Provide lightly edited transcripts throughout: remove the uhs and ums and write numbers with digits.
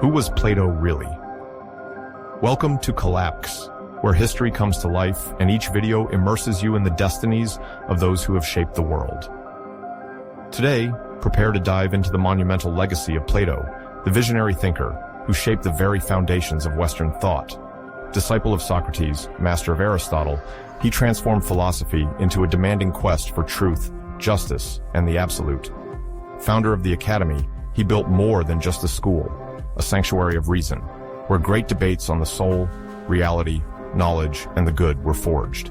Who was Plato really? Welcome to Collapse, where history comes to life and each video immerses you in the destinies of those who have shaped the world. Today, prepare to dive into the monumental legacy of Plato, the visionary thinker who shaped the very foundations of Western thought. Disciple of Socrates, master of Aristotle, he transformed philosophy into a demanding quest for truth, justice, and the absolute. Founder of the Academy, he built more than just a school, a sanctuary of reason, where great debates on the soul, reality, knowledge, and the good were forged.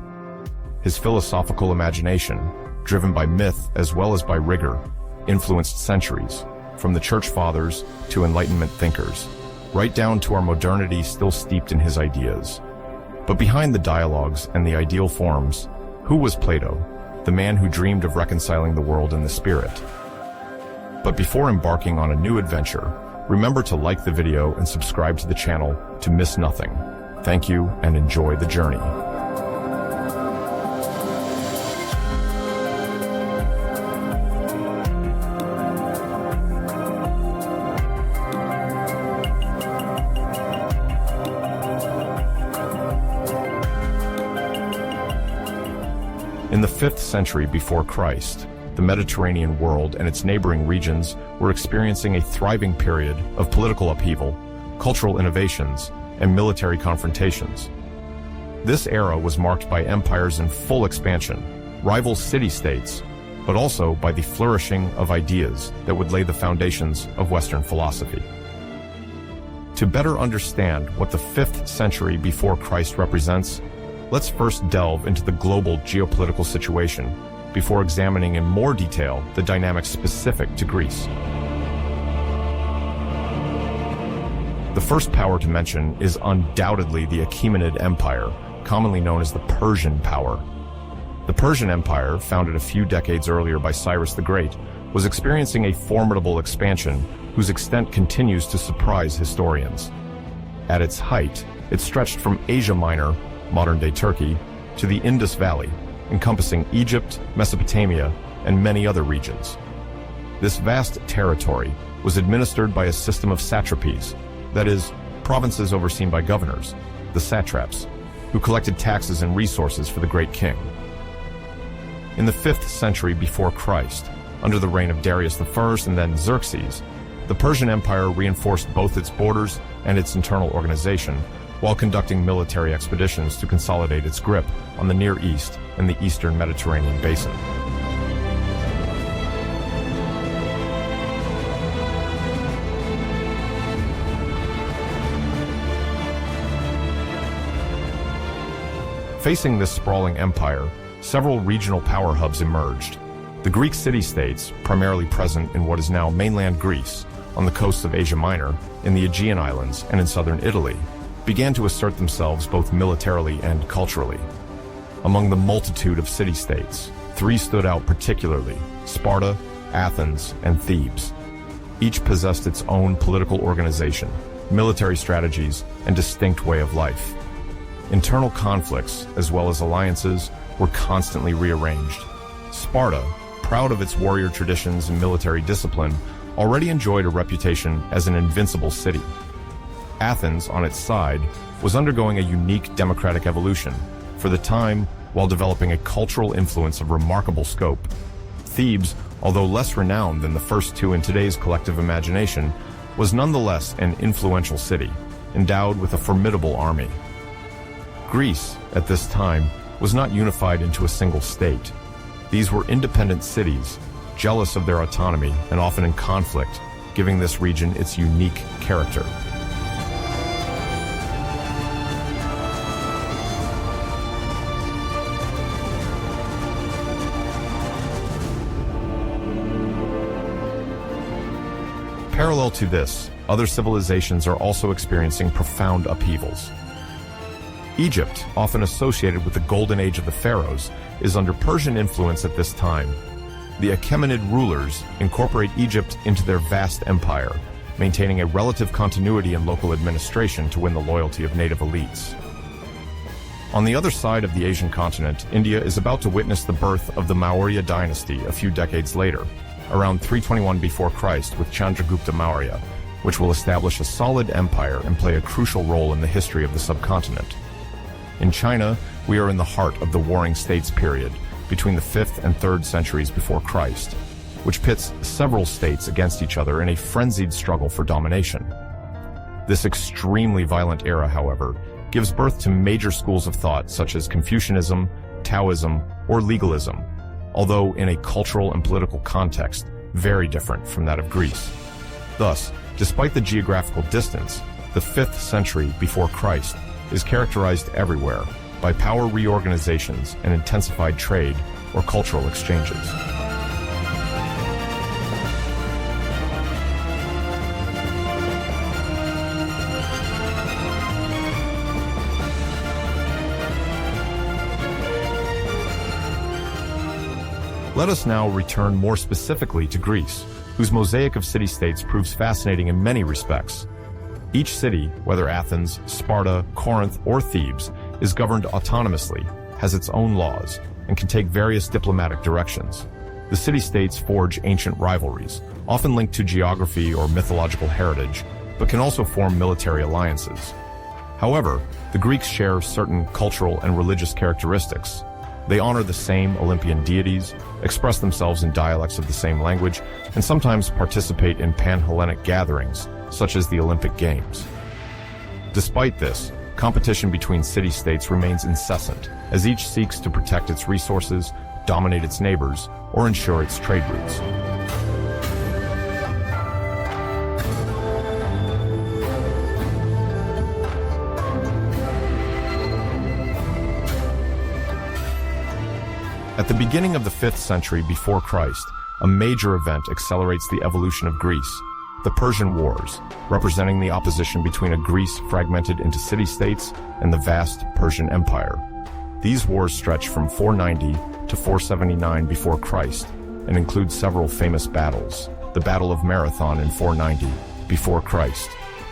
His philosophical imagination, driven by myth as well as by rigor, influenced centuries, from the Church Fathers to Enlightenment thinkers, right down to our modernity still steeped in his ideas. But behind the dialogues and the ideal forms, who was Plato, the man who dreamed of reconciling the world in the spirit? But before embarking on a new adventure, remember to like the video and subscribe to the channel to miss nothing. Thank you and enjoy the journey. In the 5th century before Christ, the Mediterranean world and its neighboring regions were experiencing a thriving period of political upheaval, cultural innovations, and military confrontations. This era was marked by empires in full expansion, rival city-states, but also by the flourishing of ideas that would lay the foundations of Western philosophy. To better understand what the 5th century before Christ represents, let's first delve into the global geopolitical situation before examining in more detail the dynamics specific to Greece. The first power to mention is undoubtedly the Achaemenid Empire, commonly known as the Persian power. The Persian Empire, founded a few decades earlier by Cyrus the Great, was experiencing a formidable expansion whose extent continues to surprise historians. At its height, it stretched from Asia Minor, modern-day Turkey, to the Indus Valley, encompassing Egypt, Mesopotamia, and many other regions. This vast territory was administered by a system of satrapies, that is, provinces overseen by governors, the satraps, who collected taxes and resources for the great king. In the 5th century before Christ, under the reign of Darius I and then Xerxes, the Persian Empire reinforced both its borders and its internal organization, while conducting military expeditions to consolidate its grip on the Near East and the Eastern Mediterranean basin. Facing this sprawling empire, several regional power hubs emerged. The Greek city-states, primarily present in what is now mainland Greece, on the coasts of Asia Minor, in the Aegean Islands, and in southern Italy, began to assert themselves both militarily and culturally. Among the multitude of city-states, 3 stood out particularly: Sparta, Athens, and Thebes. Each possessed its own political organization, military strategies, and distinct way of life. Internal conflicts, as well as alliances, were constantly rearranged. Sparta, proud of its warrior traditions and military discipline, already enjoyed a reputation as an invincible city. Athens, on its side, was undergoing a unique democratic evolution, for the time, while developing a cultural influence of remarkable scope. Thebes, although less renowned than the first 2 in today's collective imagination, was nonetheless an influential city, endowed with a formidable army. Greece, at this time, was not unified into a single state. These were independent cities, jealous of their autonomy and often in conflict, giving this region its unique character. Parallel to this, other civilizations are also experiencing profound upheavals. Egypt, often associated with the golden age of the pharaohs, is under Persian influence at this time. The Achaemenid rulers incorporate Egypt into their vast empire, maintaining a relative continuity in local administration to win the loyalty of native elites. On the other side of the Asian continent, India is about to witness the birth of the Maurya dynasty a few decades later, around 321 before Christ with Chandragupta Maurya, which will establish a solid empire and play a crucial role in the history of the subcontinent. In China, we are in the heart of the Warring States period, between the 5th and 3rd centuries before Christ, which pits several states against each other in a frenzied struggle for domination. This extremely violent era, however, gives birth to major schools of thought such as Confucianism, Taoism, or legalism, although in a cultural and political context very different from that of Greece. Thus, despite the geographical distance, the 5th century before Christ is characterized everywhere by power reorganizations and intensified trade or cultural exchanges. Let us now return more specifically to Greece, whose mosaic of city-states proves fascinating in many respects. Each city, whether Athens, Sparta, Corinth, or Thebes, is governed autonomously, has its own laws, and can take various diplomatic directions. The city-states forge ancient rivalries, often linked to geography or mythological heritage, but can also form military alliances. However, the Greeks share certain cultural and religious characteristics. They honor the same Olympian deities, express themselves in dialects of the same language, and sometimes participate in pan-Hellenic gatherings, such as the Olympic Games. Despite this, competition between city-states remains incessant, as each seeks to protect its resources, dominate its neighbors, or ensure its trade routes. At the beginning of the 5th century before Christ, a major event accelerates the evolution of Greece, the Persian Wars, representing the opposition between a Greece fragmented into city-states and the vast Persian Empire. These wars stretch from 490 to 479 before Christ and include several famous battles. The Battle of Marathon in 490 before Christ,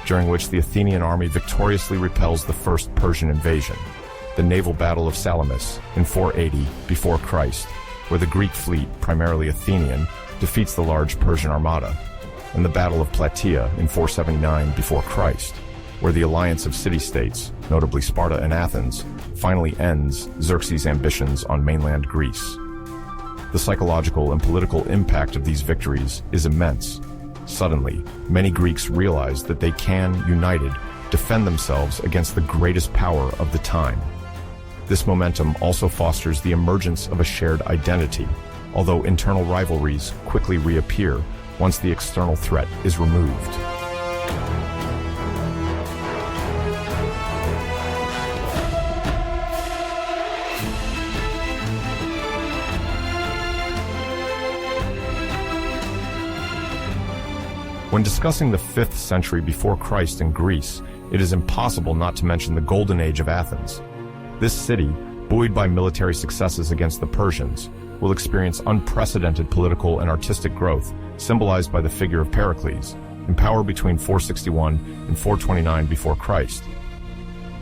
during which the Athenian army victoriously repels the first Persian invasion. The naval battle of Salamis in 480 before Christ, where the Greek fleet, primarily Athenian, defeats the large Persian armada, and the Battle of Plataea in 479 before Christ, where the alliance of city-states, notably Sparta and Athens, finally ends Xerxes' ambitions on mainland Greece. The psychological and political impact of these victories is immense. Suddenly, many Greeks realize that they can, united, defend themselves against the greatest power of the time. This momentum also fosters the emergence of a shared identity, although internal rivalries quickly reappear once the external threat is removed. When discussing the 5th century before Christ in Greece, it is impossible not to mention the Golden Age of Athens. This city, buoyed by military successes against the Persians, will experience unprecedented political and artistic growth, symbolized by the figure of Pericles, in power between 461 and 429 before Christ.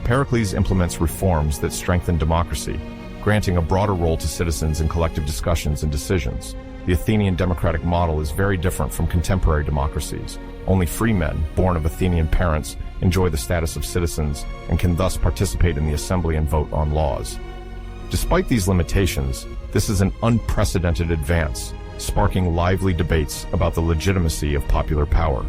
Pericles implements reforms that strengthen democracy, granting a broader role to citizens in collective discussions and decisions. The Athenian democratic model is very different from contemporary democracies. Only free men, born of Athenian parents, enjoy the status of citizens and can thus participate in the assembly and vote on laws. Despite these limitations, this is an unprecedented advance, sparking lively debates about the legitimacy of popular power.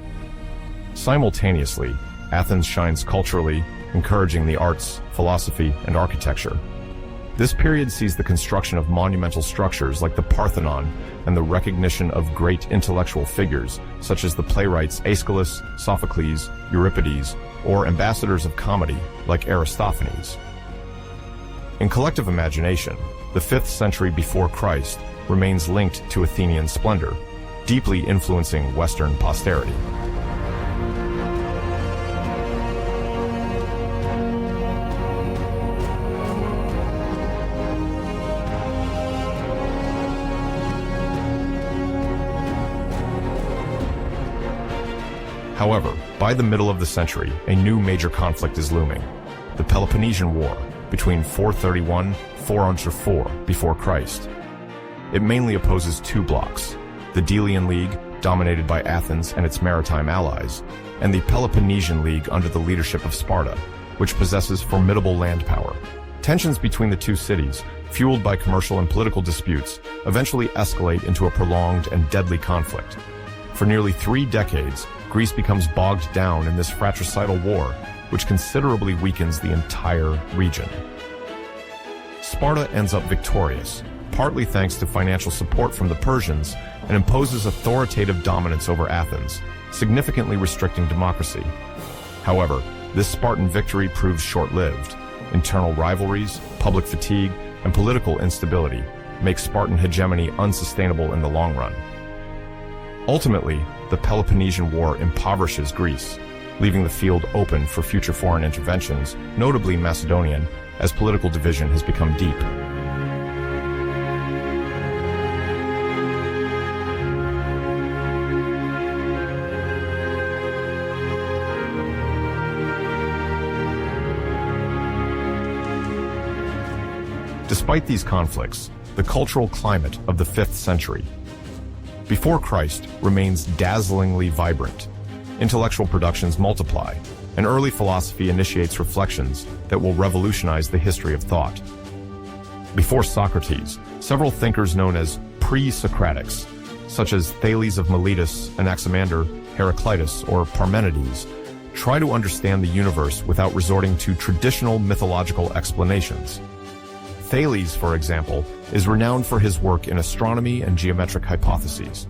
Simultaneously, Athens shines culturally, encouraging the arts, philosophy, and architecture. This period sees the construction of monumental structures like the Parthenon and the recognition of great intellectual figures such as the playwrights Aeschylus, Sophocles, Euripides, or ambassadors of comedy like Aristophanes. In collective imagination, the 5th century before Christ remains linked to Athenian splendor, deeply influencing Western posterity. However, by the middle of the century, a new major conflict is looming: the Peloponnesian War between 431 and 404 before Christ. It mainly opposes two blocs: the Delian League, dominated by Athens and its maritime allies, and the Peloponnesian League under the leadership of Sparta, which possesses formidable land power. Tensions between the two cities, fueled by commercial and political disputes, eventually escalate into a prolonged and deadly conflict. For nearly 3 decades, Greece becomes bogged down in this fratricidal war, which considerably weakens the entire region. Sparta ends up victorious, partly thanks to financial support from the Persians, and imposes authoritative dominance over Athens, significantly restricting democracy. However, this Spartan victory proves short-lived. Internal rivalries, public fatigue, and political instability make Spartan hegemony unsustainable in the long run. Ultimately, the Peloponnesian War impoverishes Greece, leaving the field open for future foreign interventions, notably Macedonian, as political division has become deep. Despite these conflicts, the cultural climate of the 5th century, before Christ, remains dazzlingly vibrant. Intellectual productions multiply, and early philosophy initiates reflections that will revolutionize the history of thought. Before Socrates, several thinkers known as pre-Socratics, such as Thales of Miletus, Anaximander, Heraclitus, or Parmenides, try to understand the universe without resorting to traditional mythological explanations. Thales, for example, is renowned for his work in astronomy and geometric hypotheses.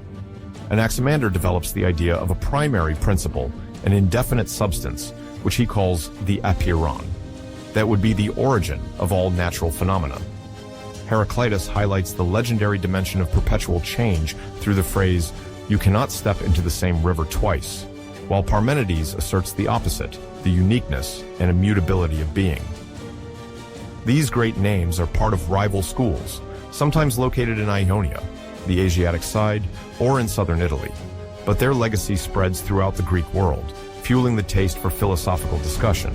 Anaximander develops the idea of a primary principle, an indefinite substance, which he calls the apeiron, that would be the origin of all natural phenomena. Heraclitus highlights the legendary dimension of perpetual change through the phrase, "You cannot step into the same river twice," while Parmenides asserts the opposite, the uniqueness and immutability of being. These great names are part of rival schools, sometimes located in Ionia, the Asiatic side, or in southern Italy, but their legacy spreads throughout the Greek world, fueling the taste for philosophical discussion.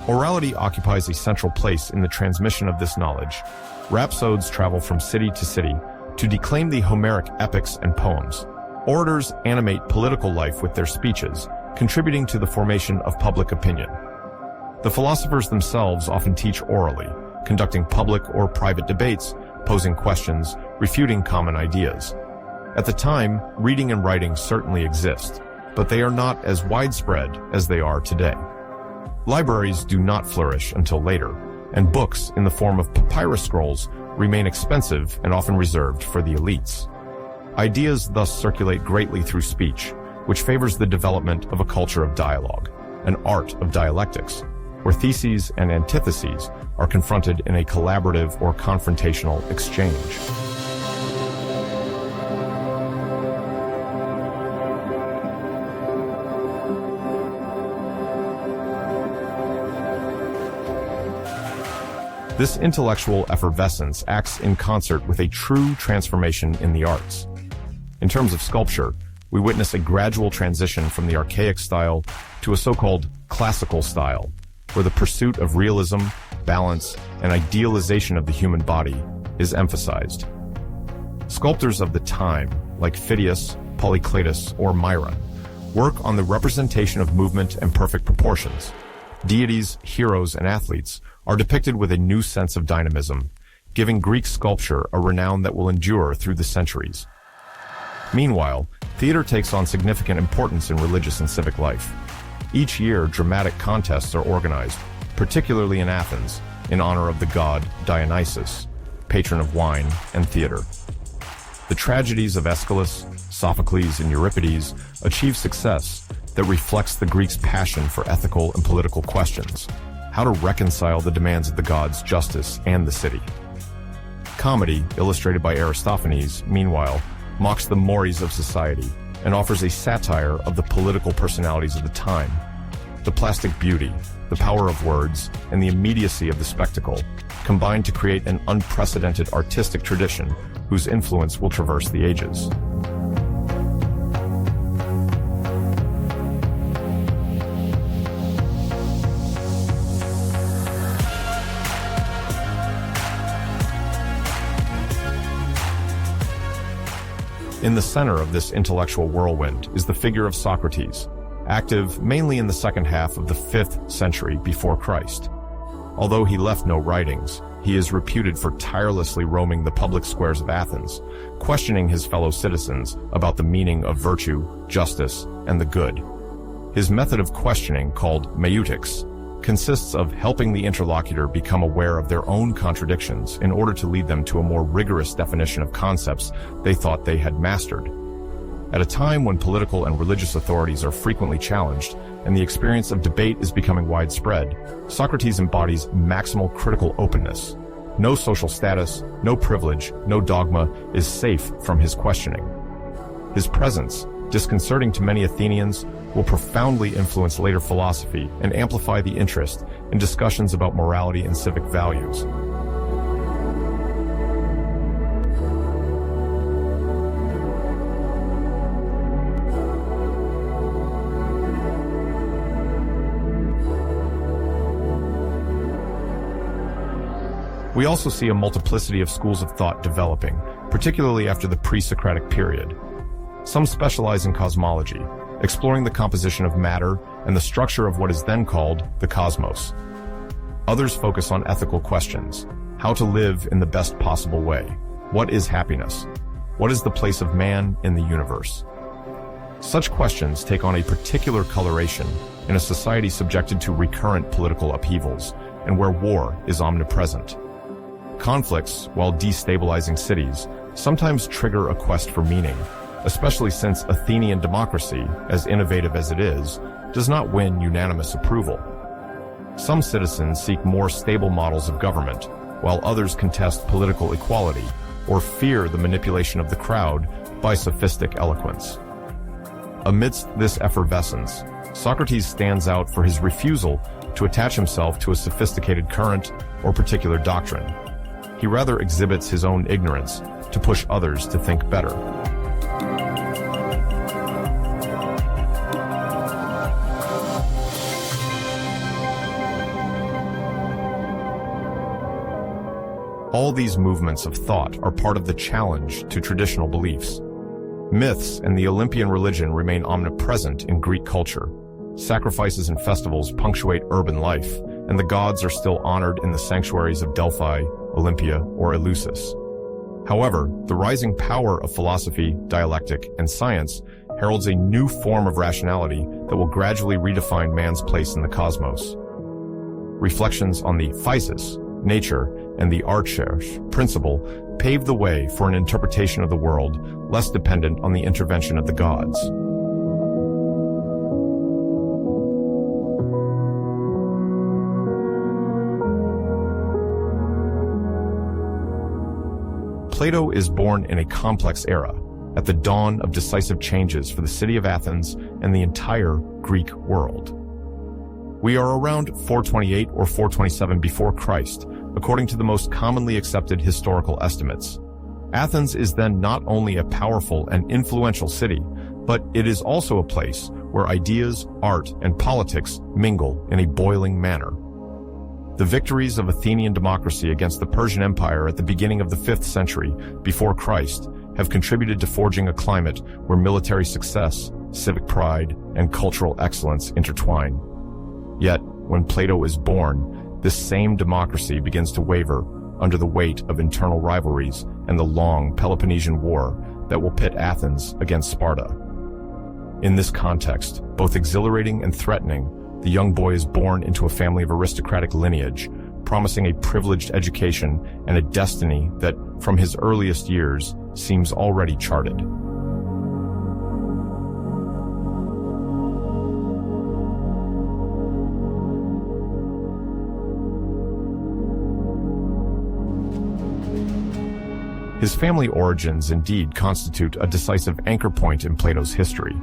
Orality occupies a central place in the transmission of this knowledge. Rhapsodes travel from city to city to declaim the Homeric epics and poems. Orators animate political life with their speeches, contributing to the formation of public opinion. The philosophers themselves often teach orally, conducting public or private debates, posing questions, refuting common ideas. At the time, reading and writing certainly exist, but they are not as widespread as they are today. Libraries do not flourish until later, and books in the form of papyrus scrolls remain expensive and often reserved for the elites. Ideas thus circulate greatly through speech, which favors the development of a culture of dialogue, an art of dialectics, where theses and antitheses are confronted in a collaborative or confrontational exchange. This intellectual effervescence acts in concert with a true transformation in the arts. In terms of sculpture, we witness a gradual transition from the archaic style to a so-called classical style, where the pursuit of realism, balance, and idealization of the human body is emphasized. Sculptors of the time, like Phidias, Polycletus, or Myron, work on the representation of movement and perfect proportions. Deities, heroes, and athletes are depicted with a new sense of dynamism, giving Greek sculpture a renown that will endure through the centuries. Meanwhile, theater takes on significant importance in religious and civic life. Each year, dramatic contests are organized, particularly in Athens, in honor of the god Dionysus, patron of wine and theater. The tragedies of Aeschylus, Sophocles, and Euripides achieve success that reflects the Greeks' passion for ethical and political questions, how to reconcile the demands of the gods' justice and the city. Comedy, illustrated by Aristophanes, meanwhile, mocks the mores of society and offers a satire of the political personalities of the time. The plastic beauty, the power of words, and the immediacy of the spectacle combine to create an unprecedented artistic tradition whose influence will traverse the ages. In the center of this intellectual whirlwind is the figure of Socrates, active mainly in the second half of the 5th century before Christ. Although he left no writings, he is reputed for tirelessly roaming the public squares of Athens, questioning his fellow citizens about the meaning of virtue, justice, and the good. His method of questioning, called meutics, consists of helping the interlocutor become aware of their own contradictions in order to lead them to a more rigorous definition of concepts they thought they had mastered. At a time when political and religious authorities are frequently challenged and the experience of debate is becoming widespread, Socrates embodies maximal critical openness. No social status, no privilege, no dogma is safe from his questioning. His presence, disconcerting to many Athenians, will profoundly influence later philosophy and amplify the interest in discussions about morality and civic values. We also see a multiplicity of schools of thought developing, particularly after the pre-Socratic period. Some specialize in cosmology, exploring the composition of matter and the structure of what is then called the cosmos. Others focus on ethical questions: how to live in the best possible way. What is happiness? What is the place of man in the universe? Such questions take on a particular coloration in a society subjected to recurrent political upheavals and where war is omnipresent. Conflicts, while destabilizing cities, sometimes trigger a quest for meaning, especially since Athenian democracy, as innovative as it is, does not win unanimous approval. Some citizens seek more stable models of government, while others contest political equality or fear the manipulation of the crowd by sophistic eloquence. Amidst this effervescence, Socrates stands out for his refusal to attach himself to a sophisticated current or particular doctrine. He rather exhibits his own ignorance to push others to think better. All these movements of thought are part of the challenge to traditional beliefs. Myths and the Olympian religion remain omnipresent in Greek culture. Sacrifices and festivals punctuate urban life, and the gods are still honored in the sanctuaries of Delphi, Olympia, or Eleusis. However, the rising power of philosophy, dialectic, and science heralds a new form of rationality that will gradually redefine man's place in the cosmos. Reflections on the physis, nature, and the arche principle pave the way for an interpretation of the world less dependent on the intervention of the gods. Plato is born in a complex era, at the dawn of decisive changes for the city of Athens and the entire Greek world. We are around 428 or 427 before Christ, according to the most commonly accepted historical estimates. Athens is then not only a powerful and influential city, but it is also a place where ideas, art, and politics mingle in a boiling manner. The victories of Athenian democracy against the Persian Empire at the beginning of the 5th century before Christ have contributed to forging a climate where military success, civic pride, and cultural excellence intertwine. Yet, when Plato is born, this same democracy begins to waver under the weight of internal rivalries and the long Peloponnesian War that will pit Athens against Sparta. In this context, both exhilarating and threatening, the young boy is born into a family of aristocratic lineage, promising a privileged education and a destiny that, from his earliest years, seems already charted. His family origins indeed constitute a decisive anchor point in Plato's history.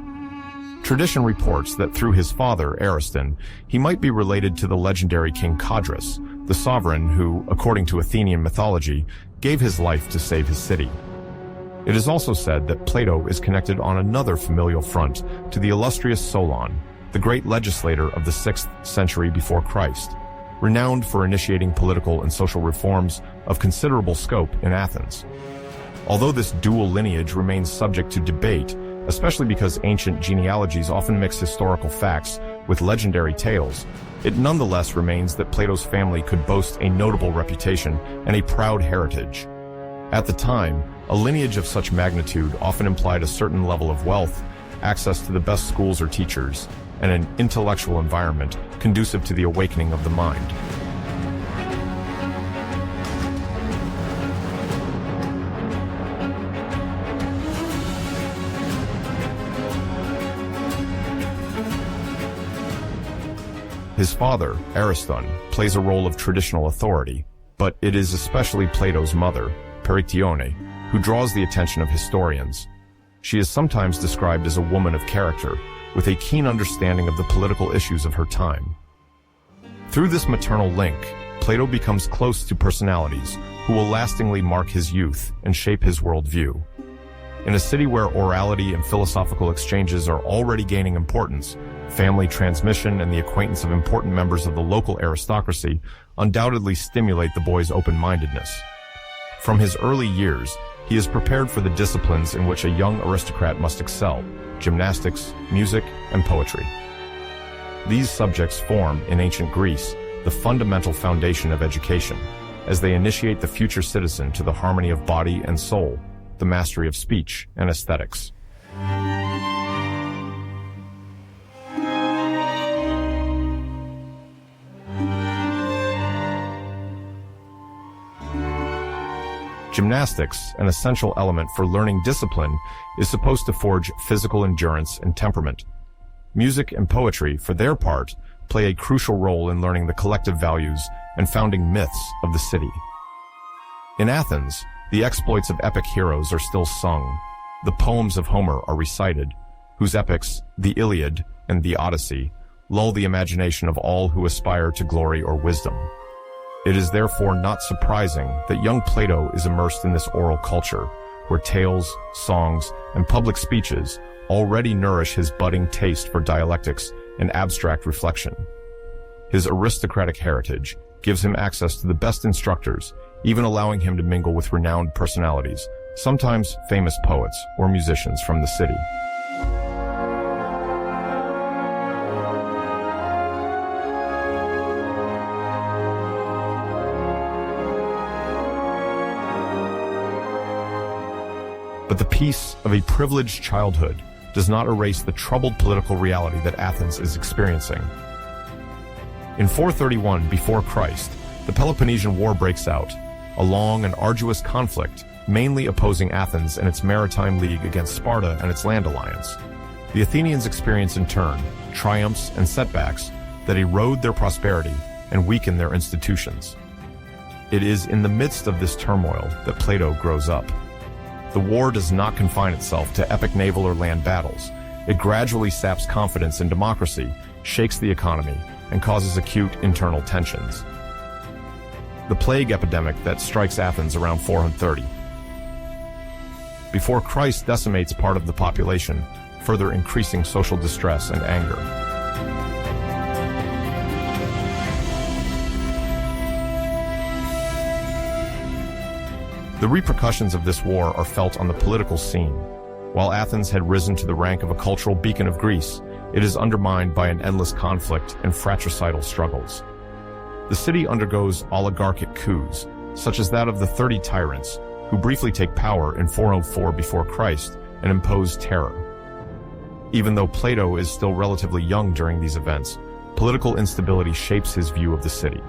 Tradition reports that through his father, Aristotle, he might be related to the legendary King Codrus, the sovereign who, according to Athenian mythology, gave his life to save his city. It is also said that Plato is connected on another familial front to the illustrious Solon, the great legislator of the 6th century before Christ, renowned for initiating political and social reforms of considerable scope in Athens. Although this dual lineage remains subject to debate, especially because ancient genealogies often mix historical facts with legendary tales, it nonetheless remains that Plato's family could boast a notable reputation and a proud heritage. At the time, a lineage of such magnitude often implied a certain level of wealth, access to the best schools or teachers, and an intellectual environment conducive to the awakening of the mind. His father, Aristotle, plays a role of traditional authority, but it is especially Plato's mother, Perictione, who draws the attention of historians. She is sometimes described as a woman of character, with a keen understanding of the political issues of her time. Through this maternal link, Plato becomes close to personalities who will lastingly mark his youth and shape his worldview. In a city where orality and philosophical exchanges are already gaining importance, family transmission and the acquaintance of important members of the local aristocracy undoubtedly stimulate the boy's open-mindedness. From his early years, he is prepared for the disciplines in which a young aristocrat must excel: gymnastics, music, and poetry. These subjects form, in ancient Greece, the fundamental foundation of education, as they initiate the future citizen to the harmony of body and soul, the mastery of speech and aesthetics. Gymnastics, an essential element for learning discipline, is supposed to forge physical endurance and temperament. Music and poetry, for their part, play a crucial role in learning the collective values and founding myths of the city. In Athens, the exploits of epic heroes are still sung. The poems of Homer are recited, whose epics, the Iliad and the Odyssey, lull the imagination of all who aspire to glory or wisdom. It is therefore not surprising that young Plato is immersed in this oral culture, where tales, songs, and public speeches already nourish his budding taste for dialectics and abstract reflection. His aristocratic heritage gives him access to the best instructors, even allowing him to mingle with renowned personalities, sometimes famous poets or musicians from the city. But the peace of a privileged childhood does not erase the troubled political reality that Athens is experiencing. In 431 before Christ, the Peloponnesian War breaks out, a long and arduous conflict mainly opposing Athens and its maritime league against Sparta and its land alliance. The Athenians experience in turn triumphs and setbacks that erode their prosperity and weaken their institutions. It is in the midst of this turmoil that Plato grows up. The war does not confine itself to epic naval or land battles. It gradually saps confidence in democracy, shakes the economy, and causes acute internal tensions. The plague epidemic that strikes Athens around 430 before Christ decimates part of the population, further increasing social distress and anger. The repercussions of this war are felt on the political scene. While Athens had risen to the rank of a cultural beacon of Greece, it is undermined by an endless conflict and fratricidal struggles. The city undergoes oligarchic coups, such as that of the 30 tyrants, who briefly take power in 404 before Christ and impose terror. Even though Plato is still relatively young during these events, political instability shapes his view of the city.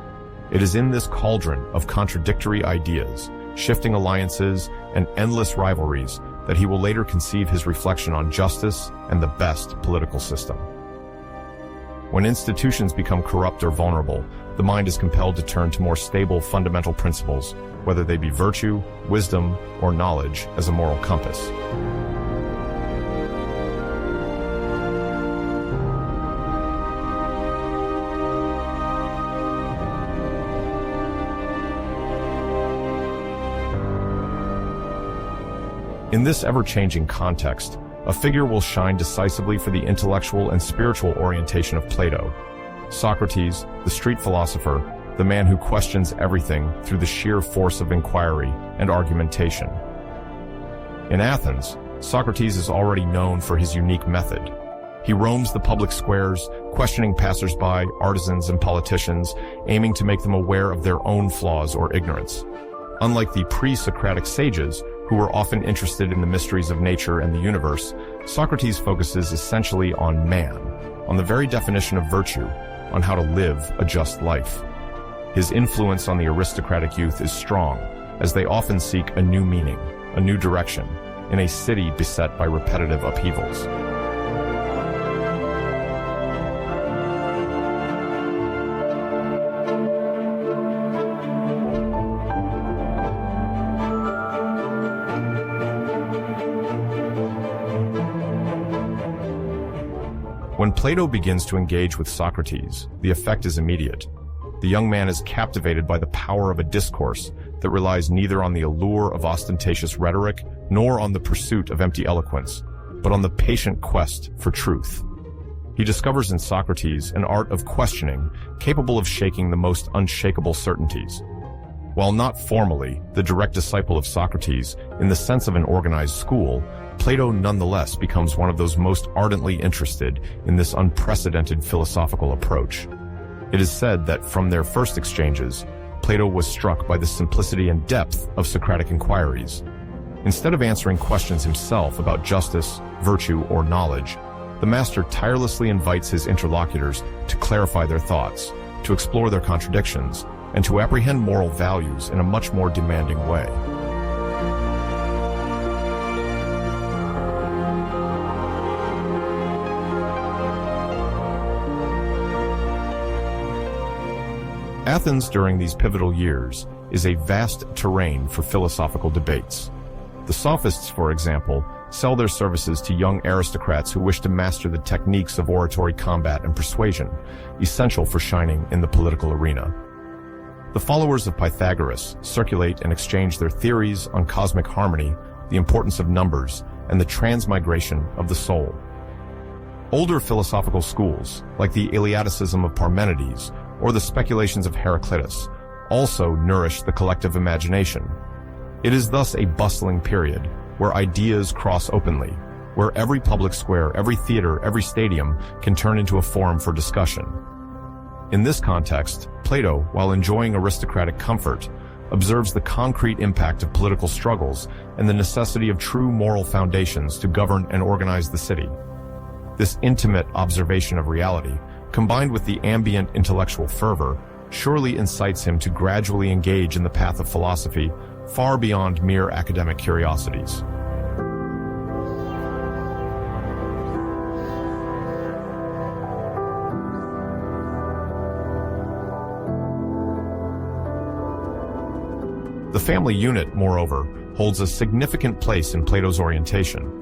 It is in this cauldron of contradictory ideas, shifting alliances, and endless rivalries that he will later conceive his reflection on justice and the best political system. When institutions become corrupt or vulnerable, the mind is compelled to turn to more stable fundamental principles, whether they be virtue, wisdom, or knowledge as a moral compass. In this ever-changing context, a figure will shine decisively for the intellectual and spiritual orientation of Plato. Socrates, the street philosopher, the man who questions everything through the sheer force of inquiry and argumentation. In Athens, Socrates is already known for his unique method. He roams the public squares, questioning passersby, artisans, and politicians, aiming to make them aware of their own flaws or ignorance. Unlike the pre-Socratic sages, who were often interested in the mysteries of nature and the universe, Socrates focuses essentially on man, on the very definition of virtue, on how to live a just life. His influence on the aristocratic youth is strong, as they often seek a new meaning, a new direction, in a city beset by repetitive upheavals. When Plato begins to engage with Socrates, the effect is immediate. The young man is captivated by the power of a discourse that relies neither on the allure of ostentatious rhetoric nor on the pursuit of empty eloquence, but on the patient quest for truth. He discovers in Socrates an art of questioning capable of shaking the most unshakable certainties. While not formally the direct disciple of Socrates in the sense of an organized school, Plato nonetheless becomes one of those most ardently interested in this unprecedented philosophical approach. It is said that from their first exchanges, Plato was struck by the simplicity and depth of Socratic inquiries. Instead of answering questions himself about justice, virtue, or knowledge, the master tirelessly invites his interlocutors to clarify their thoughts, to explore their contradictions, and to apprehend moral values in a much more demanding way. Athens during these pivotal years is a vast terrain for philosophical debates. The sophists, for example, sell their services to young aristocrats who wish to master the techniques of oratory combat and persuasion, essential for shining in the political arena. The followers of Pythagoras circulate and exchange their theories on cosmic harmony, the importance of numbers, and the transmigration of the soul. Older philosophical schools, like the Eleaticism of Parmenides or the speculations of Heraclitus, also nourish the collective imagination. It is thus a bustling period where ideas cross openly, where every public square, every theater, every stadium can turn into a forum for discussion. In this context, Plato, while enjoying aristocratic comfort, observes the concrete impact of political struggles and the necessity of true moral foundations to govern and organize the city. This intimate observation of reality, combined with the ambient intellectual fervor, surely incites him to gradually engage in the path of philosophy far beyond mere academic curiosities. The family unit, moreover, holds a significant place in Plato's orientation.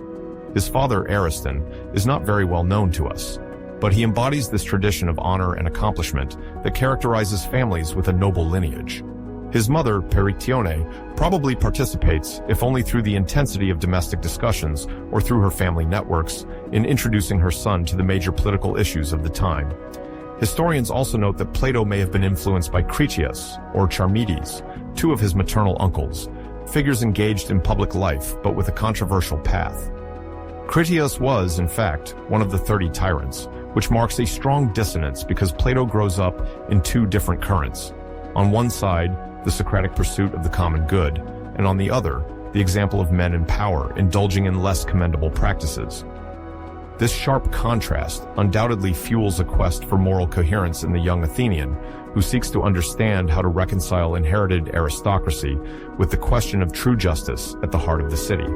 His father, Ariston, is not very well known to us, but he embodies this tradition of honor and accomplishment that characterizes families with a noble lineage. His mother, Perictione, probably participates, if only through the intensity of domestic discussions or through her family networks, in introducing her son to the major political issues of the time. Historians also note that Plato may have been influenced by Critias, or Charmides, two of his maternal uncles, figures engaged in public life but with a controversial path. Critias was, in fact, one of the 30 tyrants, which marks a strong dissonance because Plato grows up in two different currents. On one side, the Socratic pursuit of the common good, and on the other, the example of men in power indulging in less commendable practices. This sharp contrast undoubtedly fuels a quest for moral coherence in the young Athenian, who seeks to understand how to reconcile inherited aristocracy with the question of true justice at the heart of the city.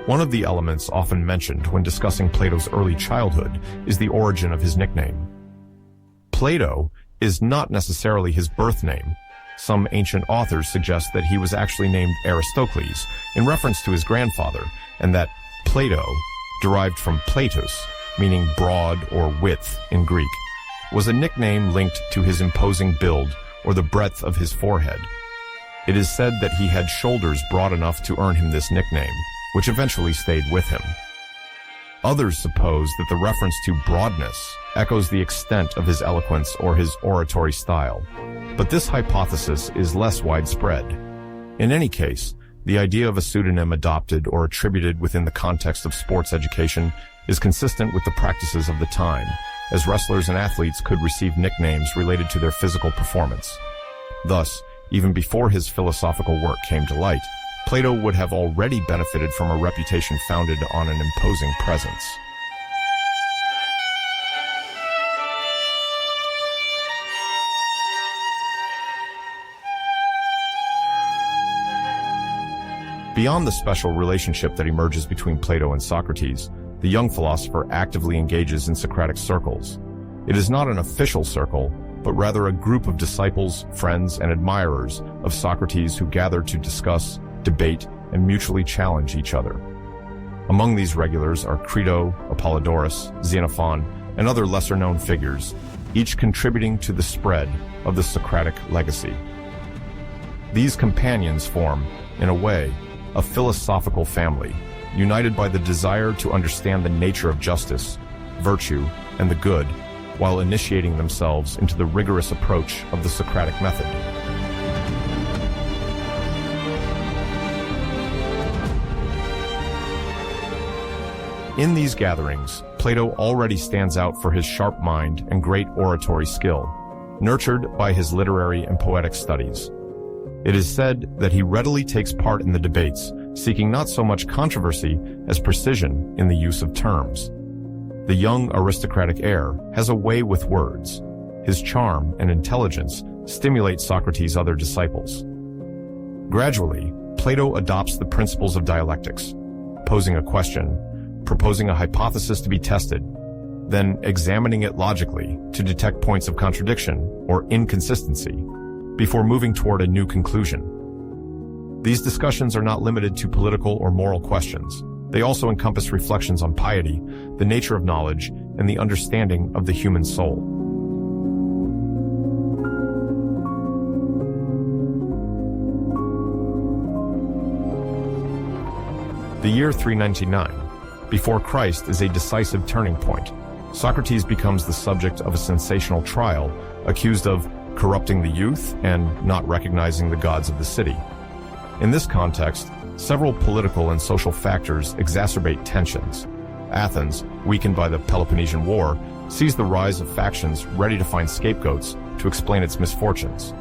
One of the elements often mentioned when discussing Plato's early childhood is the origin of his nickname. Plato is not necessarily his birth name. Some ancient authors suggest that he was actually named Aristocles in reference to his grandfather, and that Plato, derived from Platus, meaning broad or width in Greek, was a nickname linked to his imposing build or the breadth of his forehead. It is said that he had shoulders broad enough to earn him this nickname, which eventually stayed with him. Others suppose that the reference to broadness echoes the extent of his eloquence or his oratory style, but this hypothesis is less widespread. In any case, the idea of a pseudonym adopted or attributed within the context of sports education is consistent with the practices of the time, as wrestlers and athletes could receive nicknames related to their physical performance. Thus, even before his philosophical work came to light, Plato would have already benefited from a reputation founded on an imposing presence. Beyond the special relationship that emerges between Plato and Socrates, the young philosopher actively engages in Socratic circles. It is not an official circle, but rather a group of disciples, friends, and admirers of Socrates who gather to discuss, debate, and mutually challenge each other. Among these regulars are Crito, Apollodorus, Xenophon, and other lesser-known figures, each contributing to the spread of the Socratic legacy. These companions form, in a way, a philosophical family, united by the desire to understand the nature of justice, virtue, and the good, while initiating themselves into the rigorous approach of the Socratic method. In these gatherings, Plato already stands out for his sharp mind and great oratory skill, nurtured by his literary and poetic studies. It is said that he readily takes part in the debates, seeking not so much controversy as precision in the use of terms. The young aristocratic heir has a way with words. His charm and intelligence stimulate Socrates' other disciples. Gradually, Plato adopts the principles of dialectics, posing a question, proposing a hypothesis to be tested, then examining it logically to detect points of contradiction or inconsistency, before moving toward a new conclusion. These discussions are not limited to political or moral questions. They also encompass reflections on piety, the nature of knowledge, and the understanding of the human soul. The year 399, before Christ, is a decisive turning point. Socrates becomes the subject of a sensational trial, accused of corrupting the youth and not recognizing the gods of the city. In this context, several political and social factors exacerbate tensions. Athens, weakened by the Peloponnesian War, sees the rise of factions ready to find scapegoats to explain its misfortunes.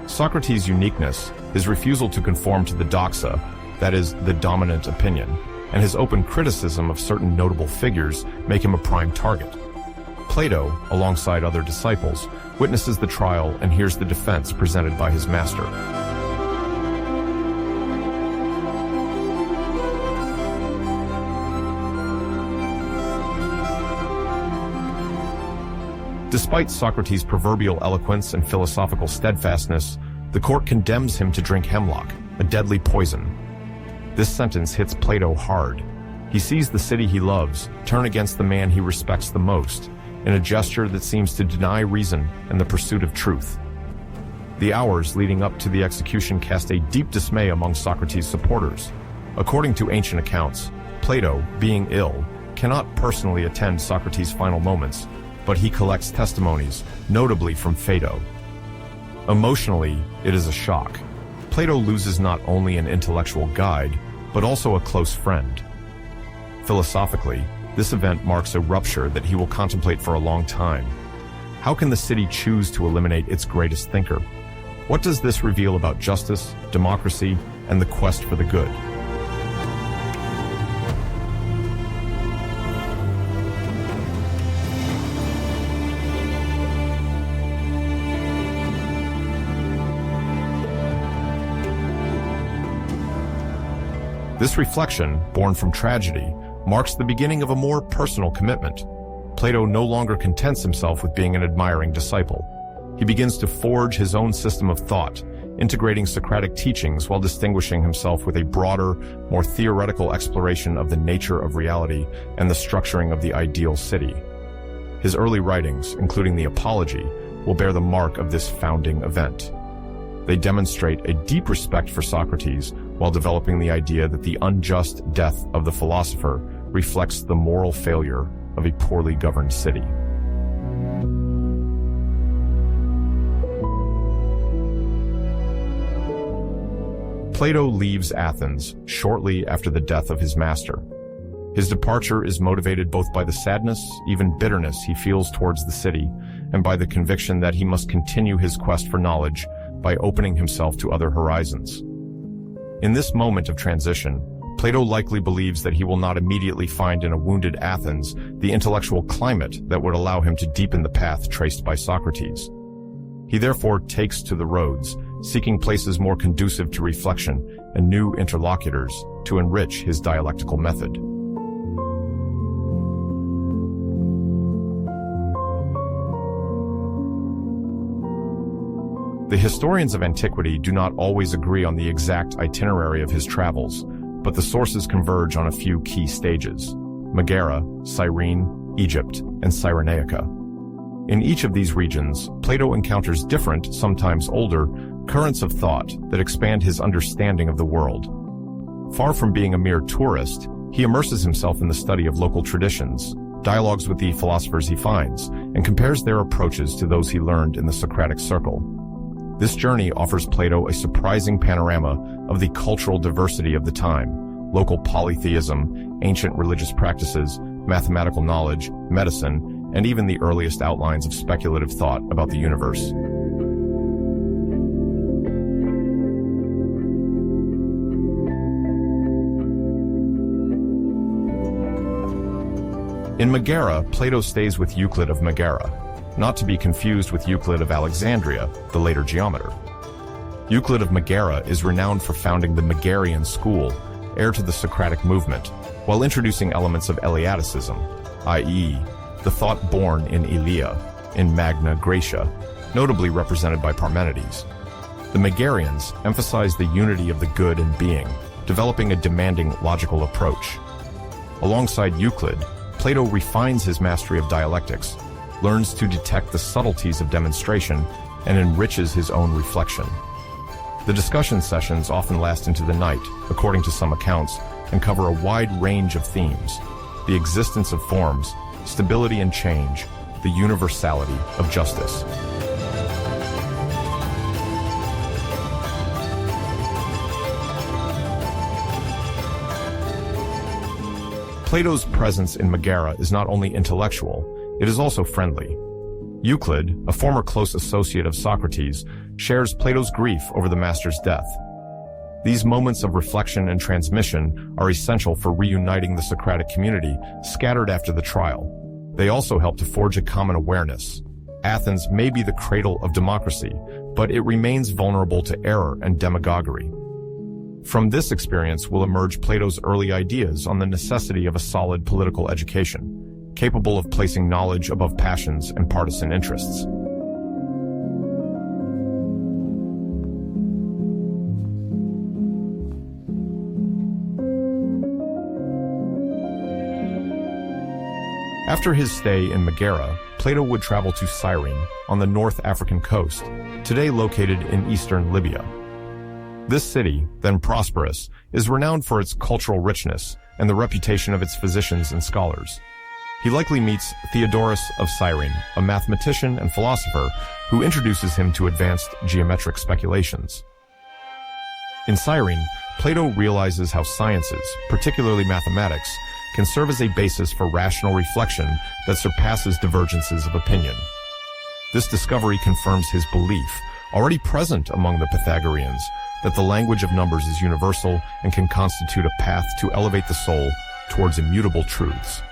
Socrates' uniqueness, his refusal to conform to the doxa, that is, the dominant opinion, and his open criticism of certain notable figures make him a prime target. Plato, alongside other disciples, witnesses the trial and hears the defense presented by his master. Despite Socrates' proverbial eloquence and philosophical steadfastness, the court condemns him to drink hemlock, a deadly poison. This sentence hits Plato hard. He sees the city he loves turn against the man he respects the most, in a gesture that seems to deny reason and the pursuit of truth. The hours leading up to the execution cast a deep dismay among Socrates' supporters. According to ancient accounts, Plato, being ill, cannot personally attend Socrates' final moments, but he collects testimonies, notably from Phaedo. Emotionally, it is a shock. Plato loses not only an intellectual guide, but also a close friend. Philosophically, this event marks a rupture that he will contemplate for a long time. How can the city choose to eliminate its greatest thinker? What does this reveal about justice, democracy, and the quest for the good? This reflection, born from tragedy, marks the beginning of a more personal commitment. Plato no longer contents himself with being an admiring disciple. He begins to forge his own system of thought, integrating Socratic teachings while distinguishing himself with a broader, more theoretical exploration of the nature of reality and the structuring of the ideal city. His early writings, including the Apology, will bear the mark of this founding event. They demonstrate a deep respect for Socrates while developing the idea that the unjust death of the philosopher reflects the moral failure of a poorly governed city. Plato leaves Athens shortly after the death of his master. His departure is motivated both by the sadness, even bitterness he feels towards the city, and by the conviction that he must continue his quest for knowledge by opening himself to other horizons. In this moment of transition, Plato likely believes that he will not immediately find in a wounded Athens the intellectual climate that would allow him to deepen the path traced by Socrates. He therefore takes to the roads, seeking places more conducive to reflection and new interlocutors to enrich his dialectical method. The historians of antiquity do not always agree on the exact itinerary of his travels, but the sources converge on a few key stages: Megara, Cyrene, Egypt, and Cyrenaica. In each of these regions, Plato encounters different, sometimes older, currents of thought that expand his understanding of the world. Far from being a mere tourist, he immerses himself in the study of local traditions, dialogues with the philosophers he finds, and compares their approaches to those he learned in the Socratic circle. This journey offers Plato a surprising panorama of the cultural diversity of the time: local polytheism, ancient religious practices, mathematical knowledge, medicine, and even the earliest outlines of speculative thought about the universe. In Megara, Plato stays with Euclid of Megara, not to be confused with Euclid of Alexandria, the later geometer. Euclid of Megara is renowned for founding the Megarian school, heir to the Socratic movement, while introducing elements of Eleaticism, i.e., the thought born in Elea, in Magna Graecia, notably represented by Parmenides. The Megarians emphasize the unity of the good and being, developing a demanding logical approach. Alongside Euclid, Plato refines his mastery of dialectics, learns to detect the subtleties of demonstration, and enriches his own reflection. The discussion sessions often last into the night, according to some accounts, and cover a wide range of themes: the existence of forms, stability and change, the universality of justice. Plato's presence in Megara is not only intellectual, it is also friendly. Euclid, a former close associate of Socrates, shares Plato's grief over the master's death. These moments of reflection and transmission are essential for reuniting the Socratic community scattered after the trial. They also help to forge a common awareness. Athens may be the cradle of democracy, but it remains vulnerable to error and demagoguery. From this experience will emerge Plato's early ideas on the necessity of a solid political education, capable of placing knowledge above passions and partisan interests. After his stay in Megara, Plato would travel to Cyrene on the North African coast, today located in eastern Libya. This city, then prosperous, is renowned for its cultural richness and the reputation of its physicians and scholars. He likely meets Theodorus of Cyrene, a mathematician and philosopher, who introduces him to advanced geometric speculations. In Cyrene, Plato realizes how sciences, particularly mathematics, can serve as a basis for rational reflection that surpasses divergences of opinion. This discovery confirms his belief, already present among the Pythagoreans, that the language of numbers is universal and can constitute a path to elevate the soul towards immutable truths.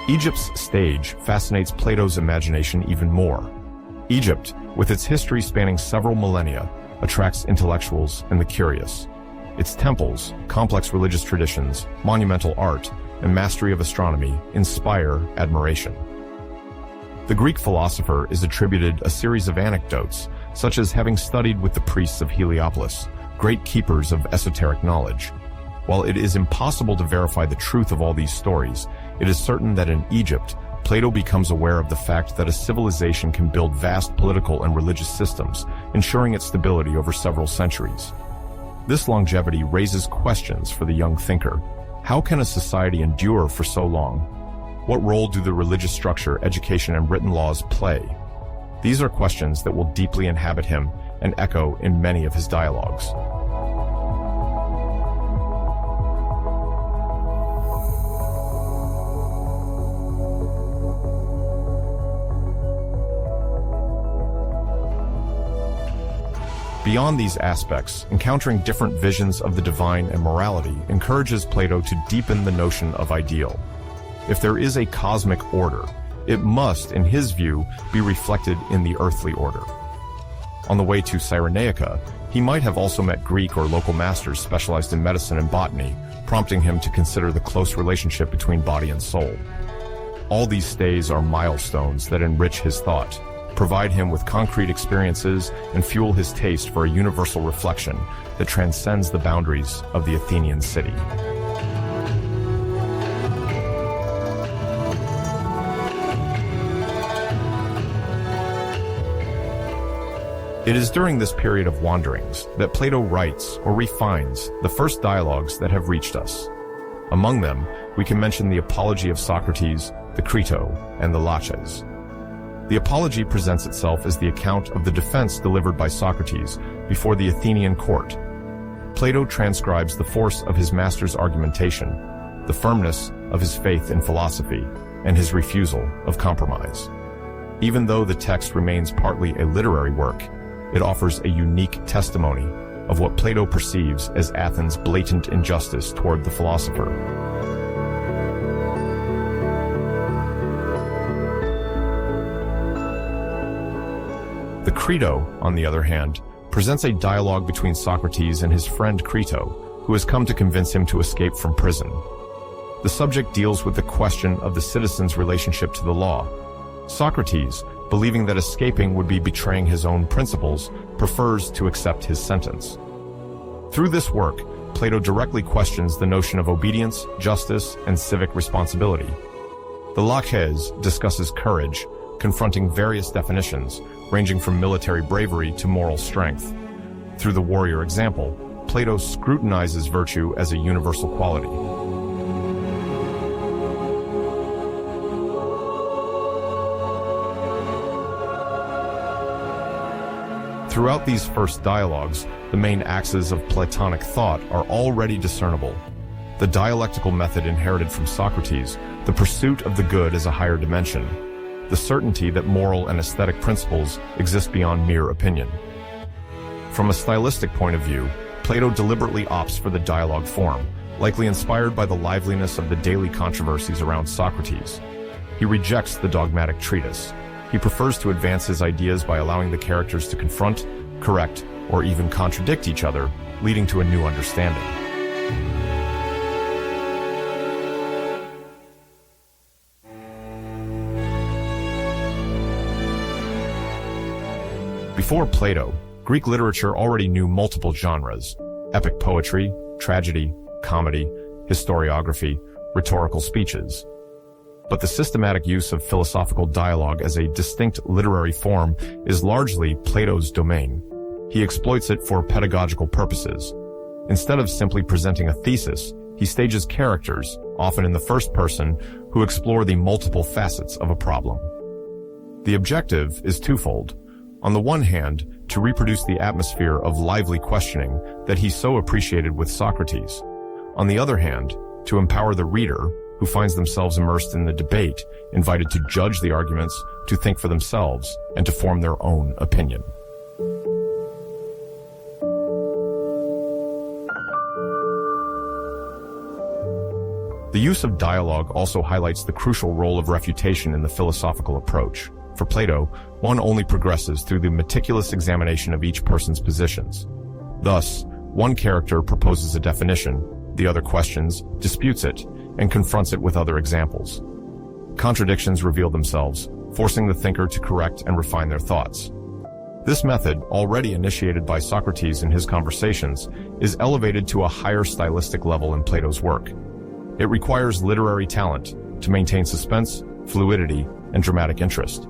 Egypt's stage fascinates Plato's imagination even more. Egypt, with its history spanning several millennia, attracts intellectuals and the curious. Its temples, complex religious traditions, monumental art, and mastery of astronomy inspire admiration. The Greek philosopher is attributed a series of anecdotes, such as having studied with the priests of Heliopolis, great keepers of esoteric knowledge. While it is impossible to verify the truth of all these stories, it is certain that in Egypt, Plato becomes aware of the fact that a civilization can build vast political and religious systems, ensuring its stability over several centuries. This longevity raises questions for the young thinker. How can a society endure for so long? What role do the religious structure, education, and written laws play? These are questions that will deeply inhabit him and echo in many of his dialogues. Beyond these aspects, encountering different visions of the divine and morality encourages Plato to deepen the notion of ideal. If there is a cosmic order, it must, in his view, be reflected in the earthly order. On the way to Cyrenaica, he might have also met Greek or local masters specialized in medicine and botany, prompting him to consider the close relationship between body and soul. All these stays are milestones that enrich his thought, provide him with concrete experiences, and fuel his taste for a universal reflection that transcends the boundaries of the Athenian city. It is during this period of wanderings that Plato writes or refines the first dialogues that have reached us. Among them, we can mention the Apology of Socrates, the Crito, and the Laches. The Apology presents itself as the account of the defense delivered by Socrates before the Athenian court. Plato transcribes the force of his master's argumentation, the firmness of his faith in philosophy, and his refusal of compromise. Even though the text remains partly a literary work, it offers a unique testimony of what Plato perceives as Athens' blatant injustice toward the philosopher. The Crito, on the other hand, presents a dialogue between Socrates and his friend Crito, who has come to convince him to escape from prison. The subject deals with the question of the citizen's relationship to the law. Socrates, believing that escaping would be betraying his own principles, prefers to accept his sentence. Through this work, Plato directly questions the notion of obedience, justice, and civic responsibility. The Laches discusses courage, confronting various definitions, ranging from military bravery to moral strength. Through the warrior example, Plato scrutinizes virtue as a universal quality. Throughout these first dialogues, the main axes of Platonic thought are already discernible. The dialectical method inherited from Socrates, the pursuit of the good as a higher dimension, the certainty that moral and aesthetic principles exist beyond mere opinion. From a stylistic point of view, Plato deliberately opts for the dialogue form, likely inspired by the liveliness of the daily controversies around Socrates. He rejects the dogmatic treatise. He prefers to advance his ideas by allowing the characters to confront, correct, or even contradict each other, leading to a new understanding. Before Plato, Greek literature already knew multiple genres: epic poetry, tragedy, comedy, historiography, rhetorical speeches. But the systematic use of philosophical dialogue as a distinct literary form is largely Plato's domain. He exploits it for pedagogical purposes. Instead of simply presenting a thesis, he stages characters, often in the first person, who explore the multiple facets of a problem. The objective is twofold. On the one hand, to reproduce the atmosphere of lively questioning that he so appreciated with Socrates. On the other hand, to empower the reader, who finds themselves immersed in the debate, invited to judge the arguments, to think for themselves, and to form their own opinion. The use of dialogue also highlights the crucial role of refutation in the philosophical approach. For Plato, one only progresses through the meticulous examination of each person's positions. Thus, one character proposes a definition, the other questions, disputes it, and confronts it with other examples. Contradictions reveal themselves, forcing the thinker to correct and refine their thoughts. This method, already initiated by Socrates in his conversations, is elevated to a higher stylistic level in Plato's work. It requires literary talent to maintain suspense, fluidity, and dramatic interest.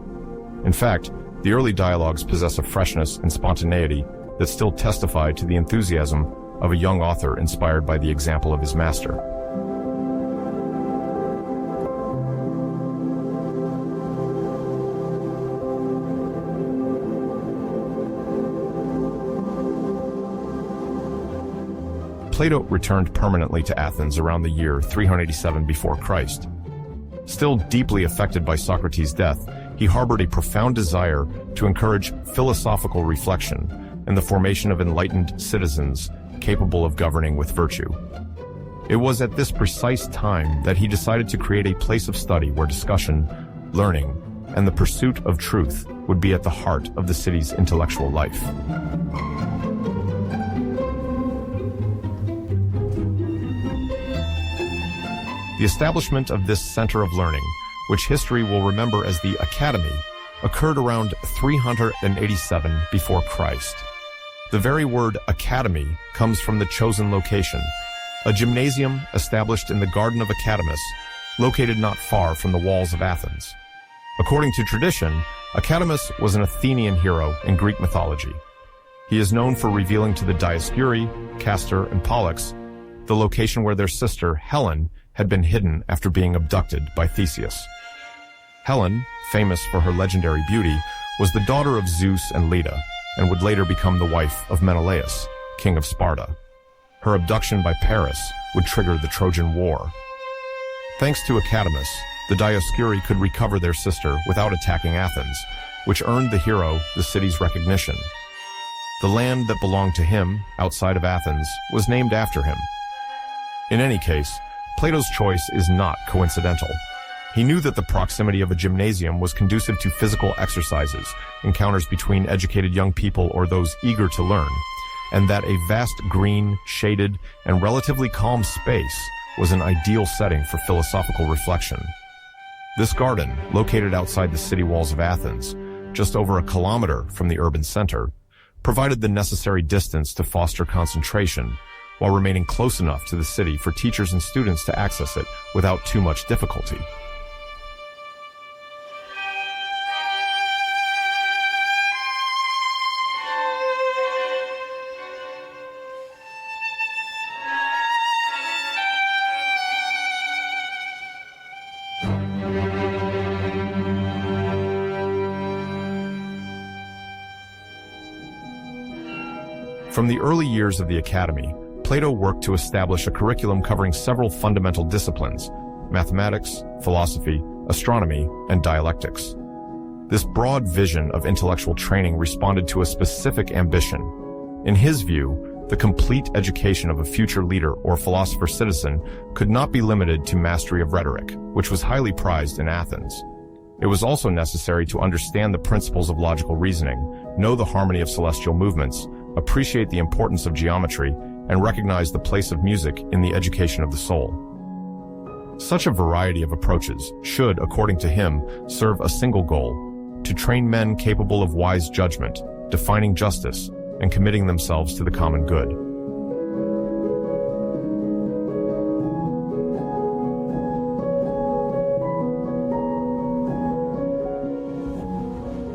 In fact, the early dialogues possess a freshness and spontaneity that still testify to the enthusiasm of a young author inspired by the example of his master. Plato returned permanently to Athens around the year 387 before Christ. Still deeply affected by Socrates' death, he harbored a profound desire to encourage philosophical reflection and the formation of enlightened citizens capable of governing with virtue. It was at this precise time that he decided to create a place of study where discussion, learning, and the pursuit of truth would be at the heart of the city's intellectual life. The establishment of this center of learning, which history will remember as the Academy, occurred around 387 before Christ. The very word academy comes from the chosen location, a gymnasium established in the Garden of Academus, located not far from the walls of Athens. According to tradition, Academus was an Athenian hero in Greek mythology. He is known for revealing to the Dioscuri, Castor, and Pollux the location where their sister, Helen, had been hidden after being abducted by Theseus. Helen, famous for her legendary beauty, was the daughter of Zeus and Leda, and would later become the wife of Menelaus, king of Sparta. Her abduction by Paris would trigger the Trojan War. Thanks to Academus, the Dioscuri could recover their sister without attacking Athens, which earned the hero the city's recognition. The land that belonged to him, outside of Athens, was named after him. In any case, Plato's choice is not coincidental. He knew that the proximity of a gymnasium was conducive to physical exercises, encounters between educated young people or those eager to learn, and that a vast green, shaded, and relatively calm space was an ideal setting for philosophical reflection. This garden, located outside the city walls of Athens, just over a kilometer from the urban center, provided the necessary distance to foster concentration, while remaining close enough to the city for teachers and students to access it without too much difficulty. From the early years of the Academy, Plato worked to establish a curriculum covering several fundamental disciplines: mathematics, philosophy, astronomy, and dialectics. This broad vision of intellectual training responded to a specific ambition. In his view, the complete education of a future leader or philosopher-citizen could not be limited to mastery of rhetoric, which was highly prized in Athens. It was also necessary to understand the principles of logical reasoning, know the harmony of celestial movements, appreciate the importance of geometry, and recognize the place of music in the education of the soul. Such a variety of approaches should, according to him, serve a single goal: to train men capable of wise judgment, defining justice, and committing themselves to the common good.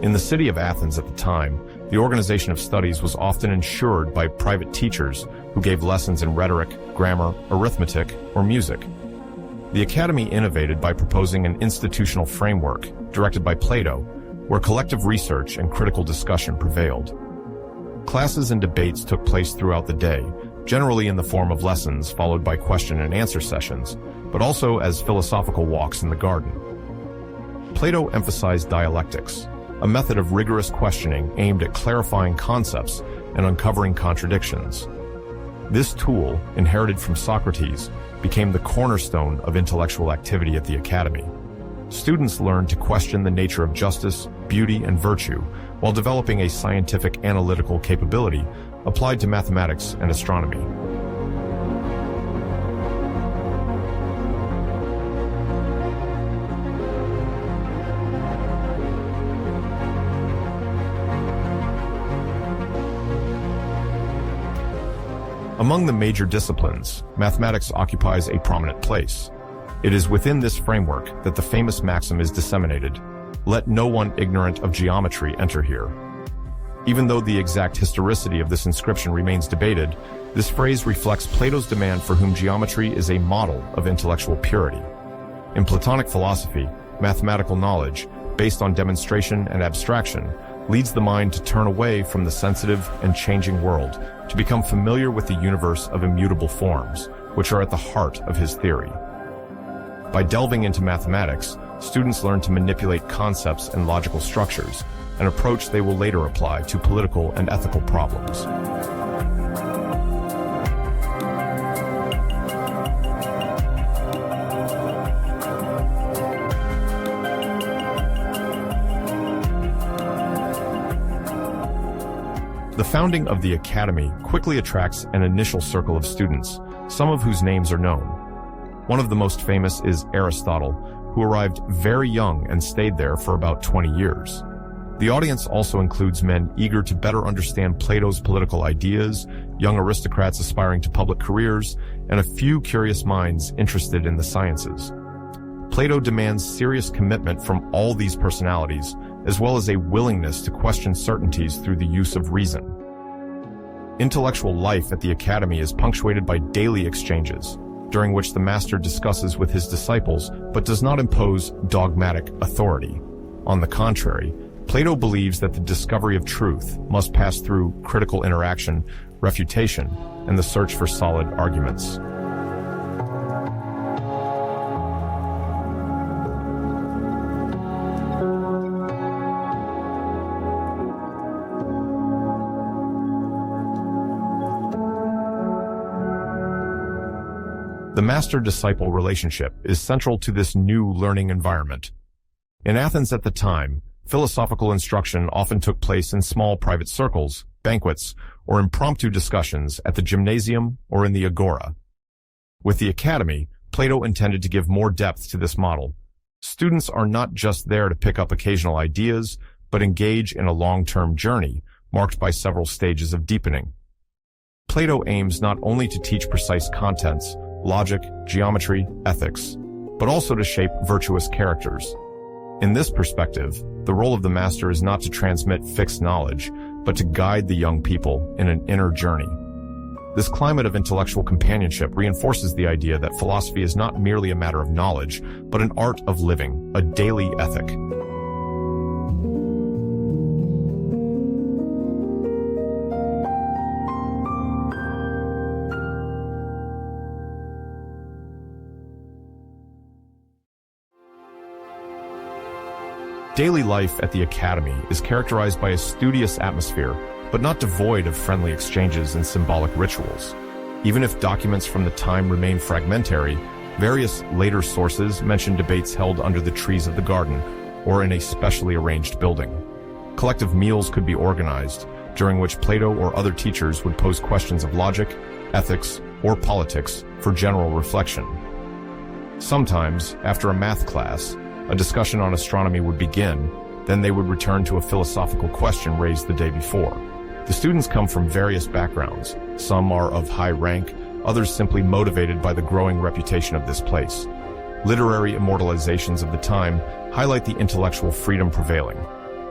In the city of Athens at the time, the organization of studies was often ensured by private teachers who gave lessons in rhetoric, grammar, arithmetic, or music. The Academy innovated by proposing an institutional framework, directed by Plato, where collective research and critical discussion prevailed. Classes and debates took place throughout the day, generally in the form of lessons followed by question and answer sessions, but also as philosophical walks in the garden. Plato emphasized dialectics, a method of rigorous questioning aimed at clarifying concepts and uncovering contradictions. This tool, inherited from Socrates, became the cornerstone of intellectual activity at the Academy. Students learned to question the nature of justice, beauty, and virtue, while developing a scientific analytical capability applied to mathematics and astronomy. Among the major disciplines, mathematics occupies a prominent place. It is within this framework that the famous maxim is disseminated: "Let no one ignorant of geometry enter here." Even though the exact historicity of this inscription remains debated, this phrase reflects Plato's demand for whom geometry is a model of intellectual purity. In Platonic philosophy, mathematical knowledge, based on demonstration and abstraction, leads the mind to turn away from the sensitive and changing world to become familiar with the universe of immutable forms, which are at the heart of his theory. By delving into mathematics, students learn to manipulate concepts and logical structures, an approach they will later apply to political and ethical problems. The founding of the Academy quickly attracts an initial circle of students, some of whose names are known. One of the most famous is Aristotle, who arrived very young and stayed there for about 20 years. The audience also includes men eager to better understand Plato's political ideas, young aristocrats aspiring to public careers, and a few curious minds interested in the sciences. Plato demands serious commitment from all these personalities, as well as a willingness to question certainties through the use of reason. Intellectual life at the Academy is punctuated by daily exchanges, during which the master discusses with his disciples but does not impose dogmatic authority. On the contrary, Plato believes that the discovery of truth must pass through critical interaction, refutation, and the search for solid arguments. The master-disciple relationship is central to this new learning environment. In Athens at the time, philosophical instruction often took place in small private circles, banquets, or impromptu discussions at the gymnasium or in the agora. With the Academy, Plato intended to give more depth to this model. Students are not just there to pick up occasional ideas, but engage in a long-term journey marked by several stages of deepening. Plato aims not only to teach precise contents, logic, geometry, ethics, but also to shape virtuous characters. In this perspective, the role of the master is not to transmit fixed knowledge, but to guide the young people in an inner journey. This climate of intellectual companionship reinforces the idea that philosophy is not merely a matter of knowledge, but an art of living, a daily ethic. Daily life at the Academy is characterized by a studious atmosphere, but not devoid of friendly exchanges and symbolic rituals. Even if documents from the time remain fragmentary, various later sources mention debates held under the trees of the garden or in a specially arranged building. Collective meals could be organized, during which Plato or other teachers would pose questions of logic, ethics, or politics for general reflection. Sometimes, after a math class, a discussion on astronomy would begin, then they would return to a philosophical question raised the day before. The students come from various backgrounds. Some are of high rank, others simply motivated by the growing reputation of this place. Literary immortalizations of the time highlight the intellectual freedom prevailing.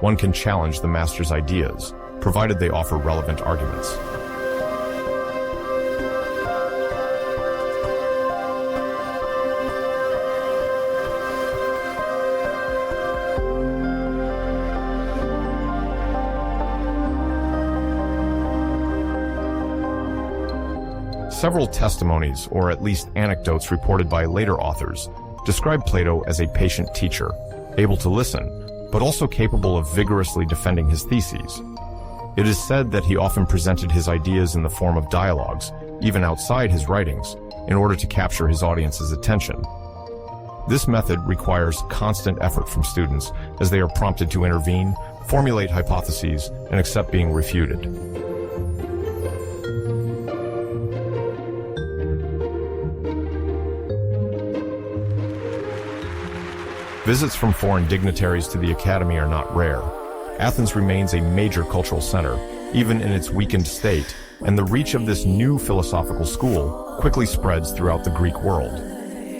One can challenge the master's ideas, provided they offer relevant arguments. Several testimonies, or at least anecdotes reported by later authors, describe Plato as a patient teacher, able to listen, but also capable of vigorously defending his theses. It is said that he often presented his ideas in the form of dialogues, even outside his writings, in order to capture his audience's attention. This method requires constant effort from students, as they are prompted to intervene, formulate hypotheses, and accept being refuted. Visits from foreign dignitaries to the Academy are not rare. Athens remains a major cultural center, even in its weakened state, and the reach of this new philosophical school quickly spreads throughout the Greek world.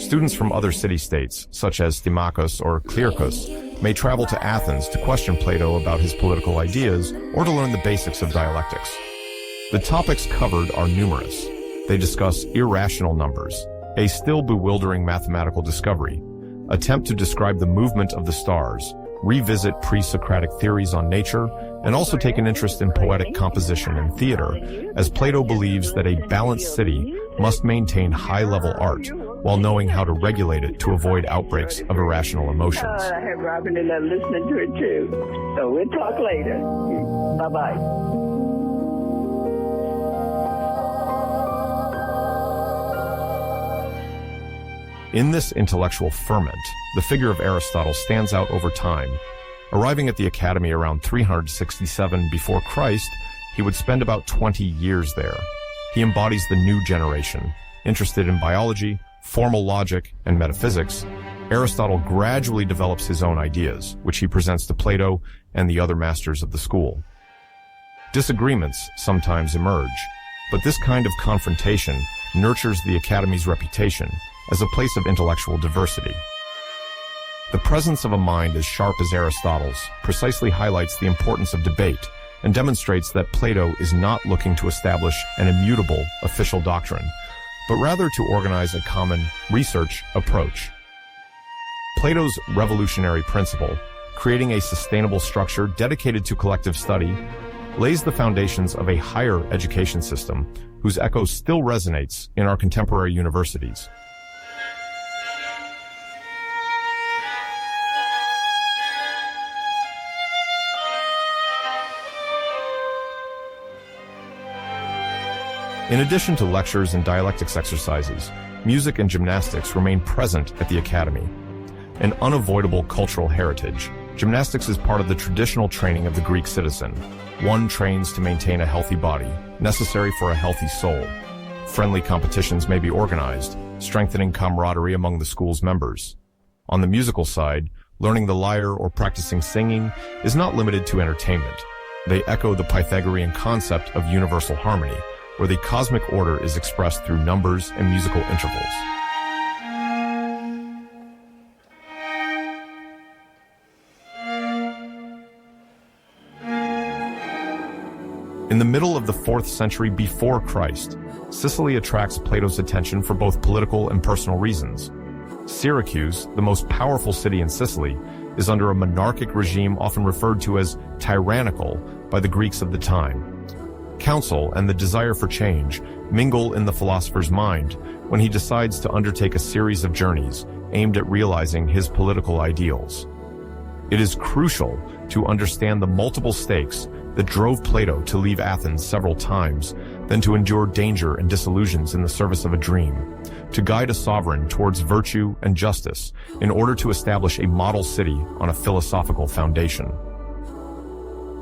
Students from other city-states, such as Thymachus or Clearchus, may travel to Athens to question Plato about his political ideas or to learn the basics of dialectics. The topics covered are numerous. They discuss irrational numbers, a still bewildering mathematical discovery, attempt to describe the movement of the stars, revisit pre-Socratic theories on nature, and also take an interest in poetic composition and theater, as Plato believes that a balanced city must maintain high-level art while knowing how to regulate it to avoid outbreaks of irrational emotions. I have Robin and I'm listening to it too. So we'll talk later. Bye-bye. In this intellectual ferment, the figure of Aristotle stands out over time. Arriving at the Academy around 367 before Christ, he would spend about 20 years there. He embodies the new generation. Interested in biology, formal logic, and metaphysics, Aristotle gradually develops his own ideas, which he presents to Plato and the other masters of the school. Disagreements sometimes emerge, but this kind of confrontation nurtures the Academy's reputation as a place of intellectual diversity. The presence of a mind as sharp as Aristotle's precisely highlights the importance of debate and demonstrates that Plato is not looking to establish an immutable official doctrine, but rather to organize a common research approach. Plato's revolutionary principle, creating a sustainable structure dedicated to collective study, lays the foundations of a higher education system whose echo still resonates in our contemporary universities. In addition to lectures and dialectics exercises, music and gymnastics remain present at the Academy. An unavoidable cultural heritage, gymnastics is part of the traditional training of the Greek citizen. One trains to maintain a healthy body, necessary for a healthy soul. Friendly competitions may be organized, strengthening camaraderie among the school's members. On the musical side, learning the lyre or practicing singing is not limited to entertainment. They echo the Pythagorean concept of universal harmony, where the cosmic order is expressed through numbers and musical intervals. In the middle of the 4th century before Christ, Sicily attracts Plato's attention for both political and personal reasons. Syracuse, the most powerful city in Sicily, is under a monarchic regime often referred to as tyrannical by the Greeks of the time. Counsel and the desire for change mingle in the philosopher's mind when he decides to undertake a series of journeys aimed at realizing his political ideals. It is crucial to understand the multiple stakes that drove Plato to leave Athens several times, then to endure danger and disillusions in the service of a dream, to guide a sovereign towards virtue and justice in order to establish a model city on a philosophical foundation.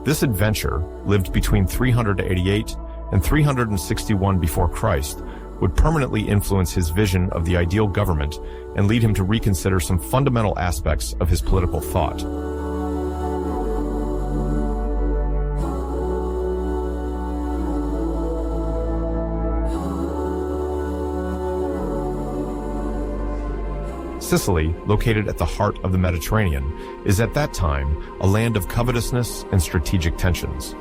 This adventure, lived between 388 and 361 before Christ, would permanently influence his vision of the ideal government and lead him to reconsider some fundamental aspects of his political thought. Sicily, located at the heart of the Mediterranean, is at that time a land of covetousness and strategic tensions.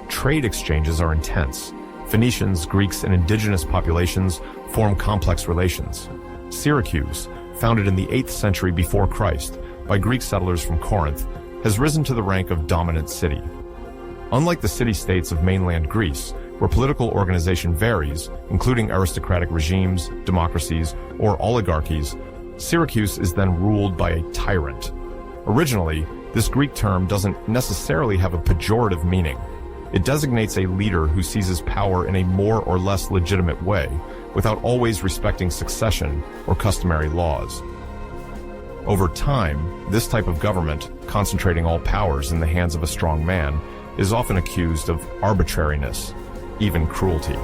Trade exchanges are intense. Phoenicians, Greeks, and indigenous populations form complex relations. Syracuse, founded in the 8th century before Christ by Greek settlers from Corinth, has risen to the rank of dominant city. Unlike the city-states of mainland Greece, where political organization varies, including aristocratic regimes, democracies, or oligarchies, Syracuse is then ruled by a tyrant. Originally, this Greek term doesn't necessarily have a pejorative meaning. It designates a leader who seizes power in a more or less legitimate way, without always respecting succession or customary laws. Over time, this type of government, concentrating all powers in the hands of a strong man, is often accused of arbitrariness, even cruelty.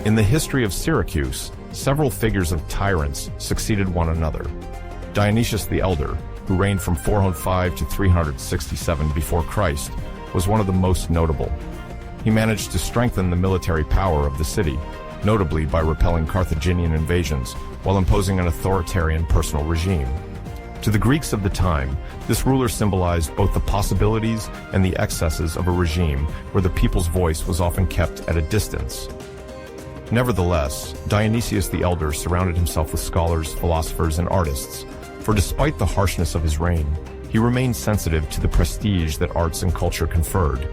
In the history of Syracuse, several figures of tyrants succeeded one another. Dionysius the Elder, who reigned from 405 to 367 before Christ, was one of the most notable. He managed to strengthen the military power of the city, notably by repelling Carthaginian invasions while imposing an authoritarian personal regime. To the Greeks of the time, this ruler symbolized both the possibilities and the excesses of a regime where the people's voice was often kept at a distance. Nevertheless, Dionysius the Elder surrounded himself with scholars, philosophers, and artists, for despite the harshness of his reign, he remained sensitive to the prestige that arts and culture conferred.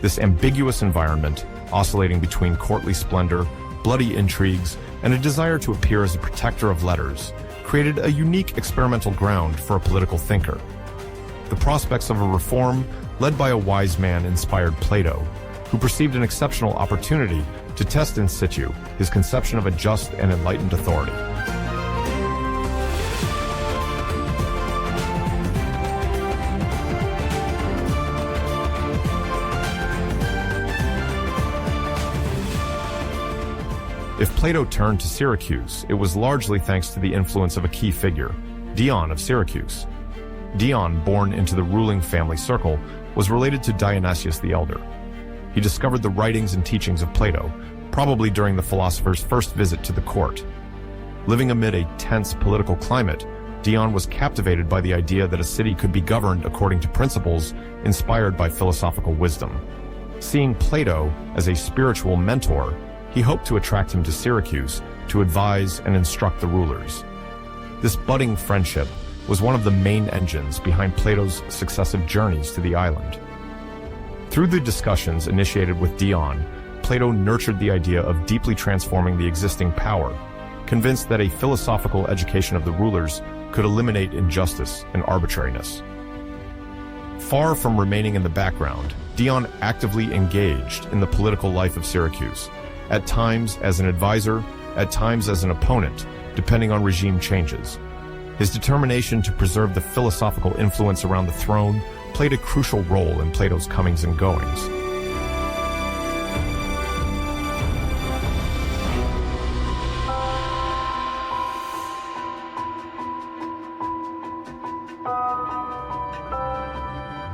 This ambiguous environment, oscillating between courtly splendor, bloody intrigues, and a desire to appear as a protector of letters, created a unique experimental ground for a political thinker. The prospects of a reform led by a wise man inspired Plato, who perceived an exceptional opportunity to test in situ his conception of a just and enlightened authority. If Plato turned to Syracuse, it was largely thanks to the influence of a key figure, Dion of Syracuse. Dion, born into the ruling family circle, was related to Dionysius the Elder. He discovered the writings and teachings of Plato, probably during the philosopher's first visit to the court. Living amid a tense political climate, Dion was captivated by the idea that a city could be governed according to principles inspired by philosophical wisdom. Seeing Plato as a spiritual mentor, he hoped to attract him to Syracuse to advise and instruct the rulers. This budding friendship was one of the main engines behind Plato's successive journeys to the island. Through the discussions initiated with Dion, Plato nurtured the idea of deeply transforming the existing power, convinced that a philosophical education of the rulers could eliminate injustice and arbitrariness. Far from remaining in the background, Dion actively engaged in the political life of Syracuse, at times as an advisor, at times as an opponent, depending on regime changes. His determination to preserve the philosophical influence around the throne played a crucial role in Plato's comings and goings.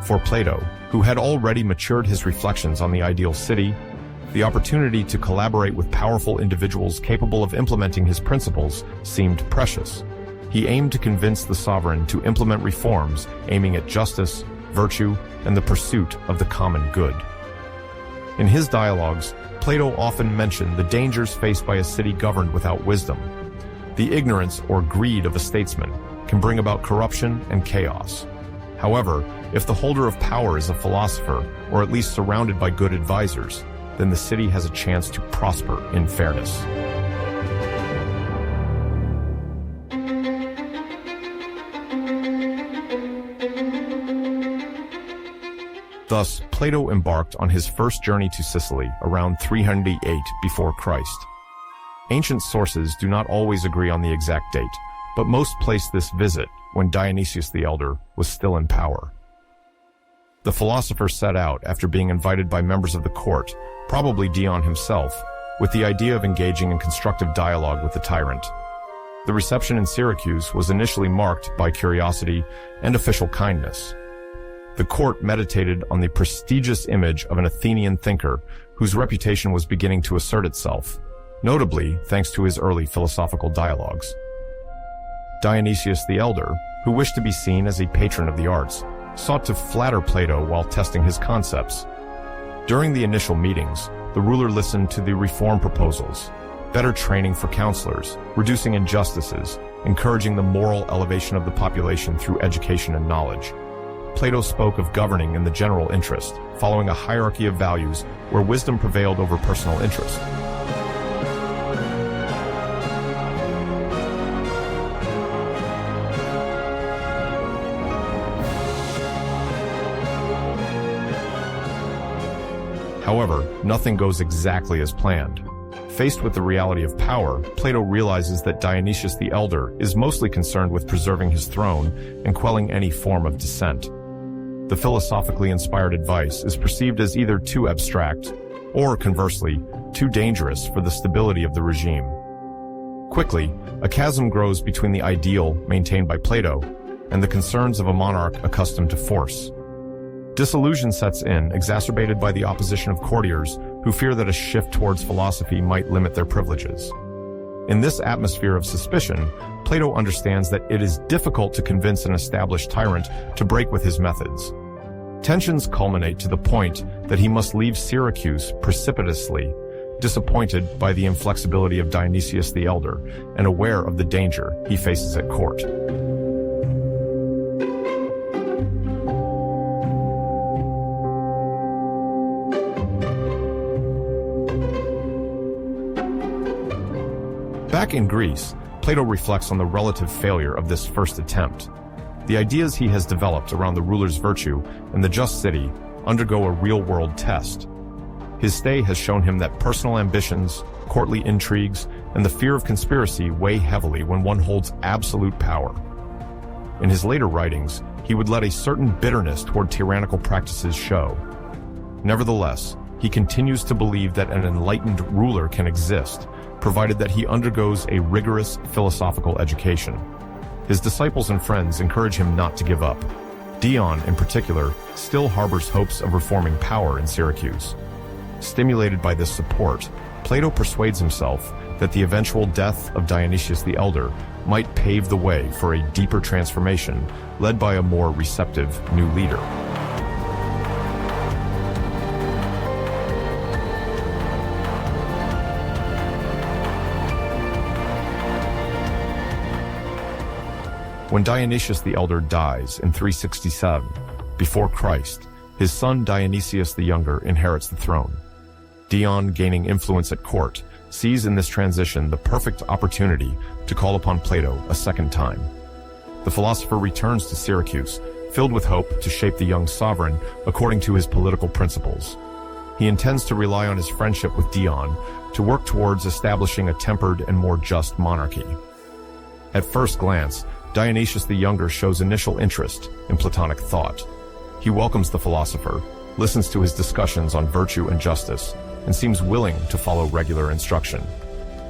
For Plato, who had already matured his reflections on the ideal city, the opportunity to collaborate with powerful individuals capable of implementing his principles seemed precious. He aimed to convince the sovereign to implement reforms aiming at justice, virtue, and the pursuit of the common good. In his dialogues, Plato often mentioned the dangers faced by a city governed without wisdom. The ignorance or greed of a statesman can bring about corruption and chaos. However, if the holder of power is a philosopher, or at least surrounded by good advisors, then the city has a chance to prosper in fairness. Thus, Plato embarked on his first journey to Sicily around 308 before Christ. Ancient sources do not always agree on the exact date, but most place this visit when Dionysius the Elder was still in power. The philosopher set out after being invited by members of the court, probably Dion himself, with the idea of engaging in constructive dialogue with the tyrant. The reception in Syracuse was initially marked by curiosity and official kindness. The court meditated on the prestigious image of an Athenian thinker whose reputation was beginning to assert itself, notably thanks to his early philosophical dialogues. Dionysius the Elder, who wished to be seen as a patron of the arts, sought to flatter Plato while testing his concepts. During the initial meetings, the ruler listened to the reform proposals, better training for counselors, reducing injustices, encouraging the moral elevation of the population through education and knowledge. Plato spoke of governing in the general interest, following a hierarchy of values where wisdom prevailed over personal interest. However, nothing goes exactly as planned. Faced with the reality of power, Plato realizes that Dionysius the Elder is mostly concerned with preserving his throne and quelling any form of dissent. The philosophically inspired advice is perceived as either too abstract or, conversely, too dangerous for the stability of the regime. Quickly, a chasm grows between the ideal maintained by Plato and the concerns of a monarch accustomed to force. Disillusion sets in, exacerbated by the opposition of courtiers who fear that a shift towards philosophy might limit their privileges. In this atmosphere of suspicion, Plato understands that it is difficult to convince an established tyrant to break with his methods. Tensions culminate to the point that he must leave Syracuse precipitously, disappointed by the inflexibility of Dionysius the Elder and aware of the danger he faces at court. Back in Greece, Plato reflects on the relative failure of this first attempt. The ideas he has developed around the ruler's virtue and the just city undergo a real-world test. His stay has shown him that personal ambitions, courtly intrigues, and the fear of conspiracy weigh heavily when one holds absolute power. In his later writings, he would let a certain bitterness toward tyrannical practices show. Nevertheless, he continues to believe that an enlightened ruler can exist, provided that he undergoes a rigorous philosophical education. His disciples and friends encourage him not to give up. Dion, in particular, still harbors hopes of reforming power in Syracuse. Stimulated by this support, Plato persuades himself that the eventual death of Dionysius the Elder might pave the way for a deeper transformation led by a more receptive new leader. When Dionysius the Elder dies in 367, before Christ, his son Dionysius the Younger inherits the throne. Dion, gaining influence at court, sees in this transition the perfect opportunity to call upon Plato a second time. The philosopher returns to Syracuse, filled with hope to shape the young sovereign according to his political principles. He intends to rely on his friendship with Dion to work towards establishing a tempered and more just monarchy. At first glance, Dionysius the Younger shows initial interest in Platonic thought. He welcomes the philosopher, listens to his discussions on virtue and justice, and seems willing to follow regular instruction.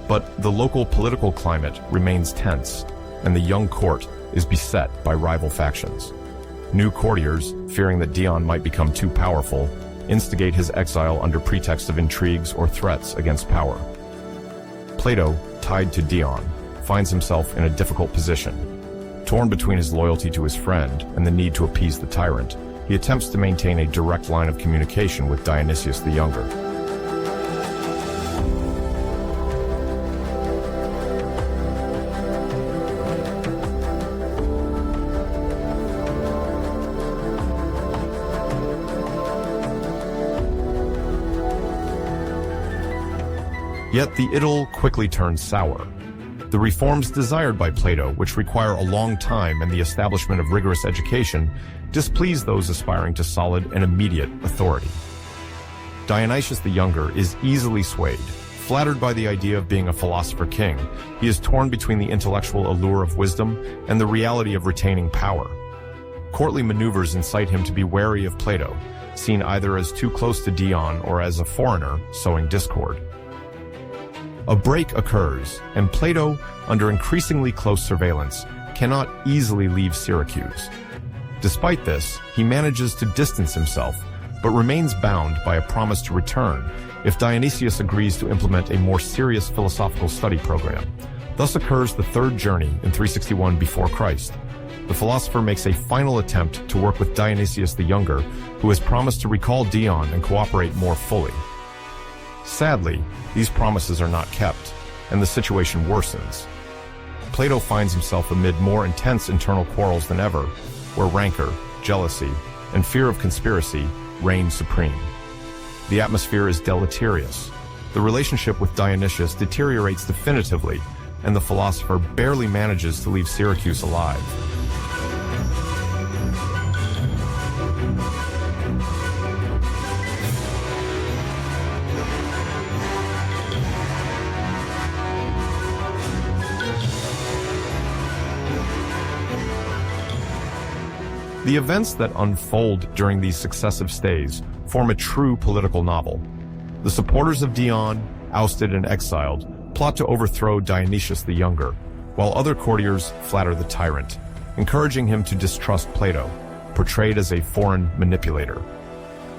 But the local political climate remains tense, and the young court is beset by rival factions. New courtiers, fearing that Dion might become too powerful, instigate his exile under pretext of intrigues or threats against power. Plato, tied to Dion, finds himself in a difficult position. Torn between his loyalty to his friend and the need to appease the tyrant, he attempts to maintain a direct line of communication with Dionysius the Younger. Yet the idyll quickly turns sour. The reforms desired by Plato, which require a long time and the establishment of rigorous education, displease those aspiring to solid and immediate authority. Dionysius the Younger is easily swayed. Flattered by the idea of being a philosopher king, he is torn between the intellectual allure of wisdom and the reality of retaining power. Courtly maneuvers incite him to be wary of Plato, seen either as too close to Dion or as a foreigner sowing discord. A break occurs, and Plato, under increasingly close surveillance, cannot easily leave Syracuse. Despite this, he manages to distance himself, but remains bound by a promise to return if Dionysius agrees to implement a more serious philosophical study program. Thus occurs the third journey in 361 before Christ. The philosopher makes a final attempt to work with Dionysius the Younger, who has promised to recall Dion and cooperate more fully. Sadly, these promises are not kept, and the situation worsens. Plato finds himself amid more intense internal quarrels than ever, where rancor, jealousy, and fear of conspiracy reign supreme. The atmosphere is deleterious. The relationship with Dionysius deteriorates definitively, and the philosopher barely manages to leave Syracuse alive. The events that unfold during these successive stays form a true political novel. The supporters of Dion, ousted and exiled, plot to overthrow Dionysius the Younger, while other courtiers flatter the tyrant, encouraging him to distrust Plato. portrayed as a foreign manipulator.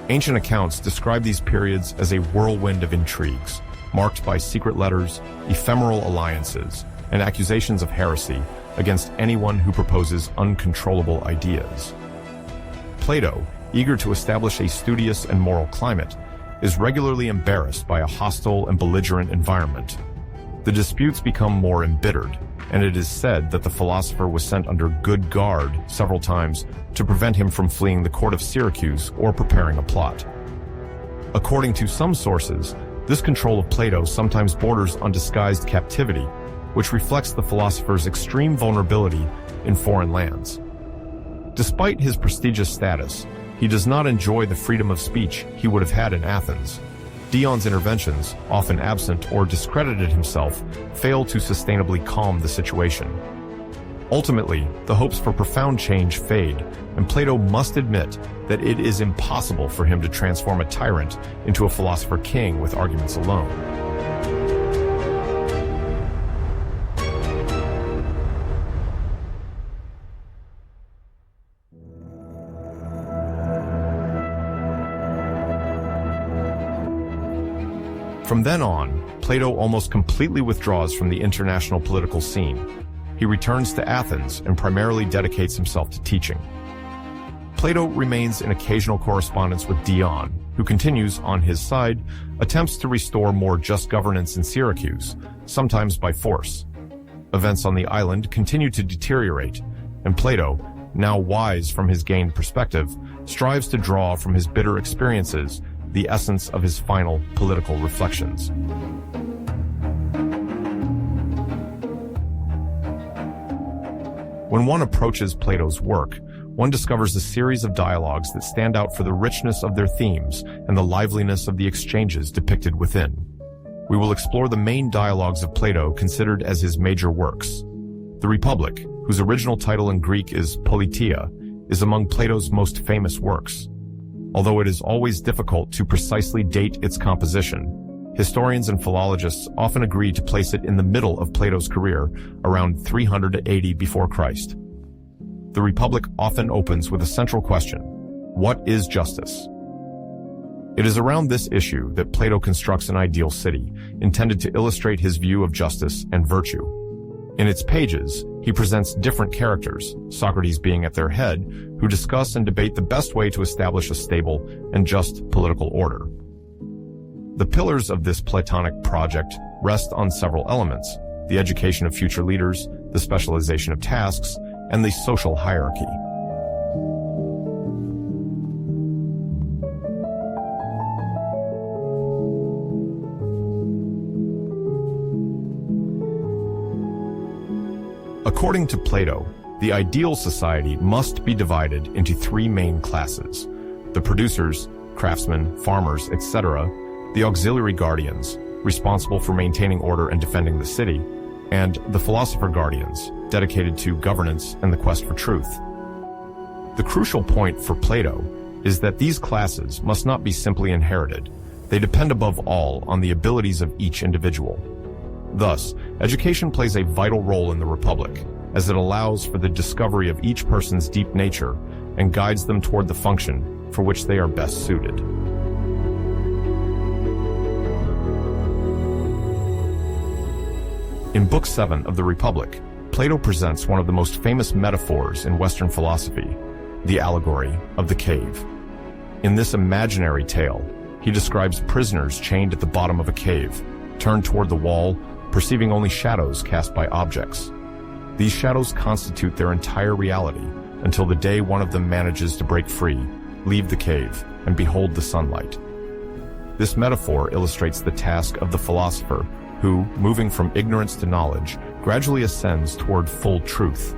Ancient accounts describe these periods as a whirlwind of intrigues, marked by secret letters, ephemeral alliances, and accusations of heresy against anyone who proposes uncontrollable ideas. Plato, eager to establish a studious and moral climate, is regularly embarrassed by a hostile and belligerent environment. The disputes become more embittered, and it is said that the philosopher was sent under good guard several times to prevent him from fleeing the court of Syracuse or preparing a plot. According to some sources, this control of Plato sometimes borders on disguised captivity, which reflects the philosopher's extreme vulnerability in foreign lands. Despite his prestigious status, he does not enjoy the freedom of speech he would have had in Athens. Dion's interventions, often absent or discredited himself, fail to sustainably calm the situation. Ultimately, the hopes for profound change fade, and Plato must admit that it is impossible for him to transform a tyrant into a philosopher king with arguments alone. From then on, Plato almost completely withdraws from the international political scene. He returns to Athens and primarily dedicates himself to teaching. Plato remains in occasional correspondence with Dion, who continues, on his side, attempts to restore more just governance in Syracuse, sometimes by force. Events on the island continue to deteriorate, and Plato, now wise from his gained perspective, strives to draw from his bitter experiences the essence of his final political reflections. When one approaches Plato's work, one discovers a series of dialogues that stand out for the richness of their themes and the liveliness of the exchanges depicted within. We will explore the main dialogues of Plato considered as his major works. The Republic, whose original title in Greek is Politeia, is among Plato's most famous works. Although it is always difficult to precisely date its composition, historians and philologists often agree to place it in the middle of Plato's career, around 380 before Christ. The Republic often opens with a central question: what is justice? It is around this issue that Plato constructs an ideal city, intended to illustrate his view of justice and virtue. In its pages, he presents different characters, Socrates being at their head, who discuss and debate the best way to establish a stable and just political order. The pillars of this Platonic project rest on several elements: the education of future leaders, the specialization of tasks, and the social hierarchy. According to Plato, the ideal society must be divided into three main classes: the producers, craftsmen, farmers, etc., the auxiliary guardians, responsible for maintaining order and defending the city, and the philosopher guardians, dedicated to governance and the quest for truth. The crucial point for Plato is that these classes must not be simply inherited. They depend above all on the abilities of each individual. Thus, education plays a vital role in the Republic, as it allows for the discovery of each person's deep nature and guides them toward the function for which they are best suited. In Book 7 of the Republic, Plato presents one of the most famous metaphors in Western philosophy, the allegory of the cave. In this imaginary tale, he describes prisoners chained at the bottom of a cave, turned toward the wall, perceiving only shadows cast by objects. These shadows constitute their entire reality until the day one of them manages to break free, leave the cave, and behold the sunlight. This metaphor illustrates the task of the philosopher who, moving from ignorance to knowledge, gradually ascends toward full truth.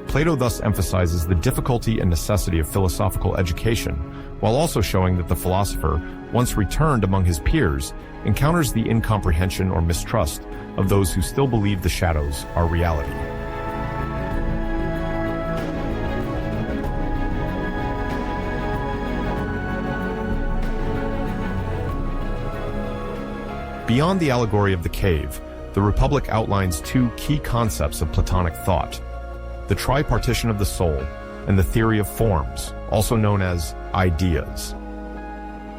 Plato thus emphasizes the difficulty and necessity of philosophical education, while also showing that the philosopher, once returned among his peers, encounters the incomprehension or mistrust of those who still believe the shadows are reality. Beyond the allegory of the cave, the Republic outlines two key concepts of Platonic thought: the tripartition of the soul, and the theory of forms, also known as ideas.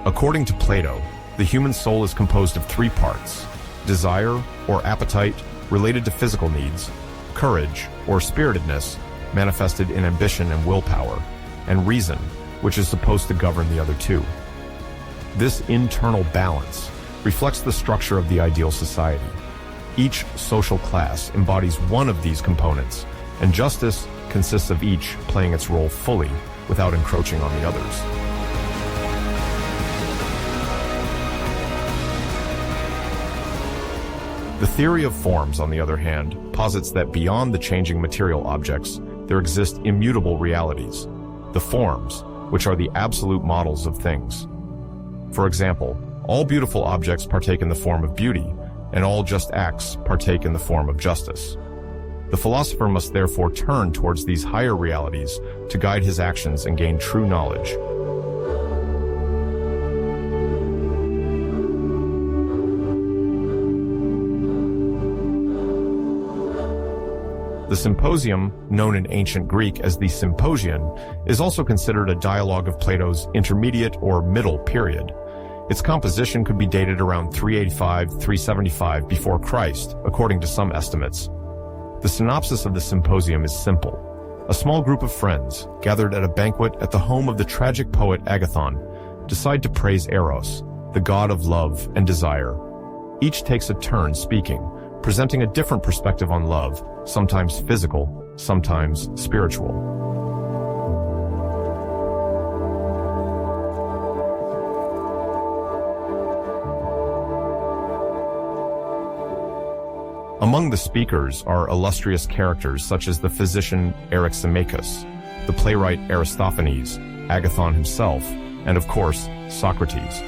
According to Plato, the human soul is composed of three parts: desire, or appetite, related to physical needs; courage, or spiritedness, manifested in ambition and willpower; and reason, which is supposed to govern the other two. This internal balance reflects the structure of the ideal society. Each social class embodies one of these components, and justice consists of each playing its role fully without encroaching on the others. The theory of forms, on the other hand, posits that beyond the changing material objects, there exist immutable realities, the forms, which are the absolute models of things. For example, all beautiful objects partake in the form of beauty, and all just acts partake in the form of justice. The philosopher must therefore turn towards these higher realities to guide his actions and gain true knowledge. The symposium, known in ancient Greek as the Symposium, is also considered a dialogue of Plato's intermediate or middle period. Its composition could be dated around 385–375 before Christ, according to some estimates. The synopsis of the Symposium is simple. A small group of friends, gathered at a banquet at the home of the tragic poet Agathon, decide to praise Eros, the god of love and desire. Each takes a turn speaking, presenting a different perspective on love, sometimes physical, sometimes spiritual. Among the speakers are illustrious characters such as the physician Eryximachus, the playwright Aristophanes, Agathon himself, and of course, Socrates.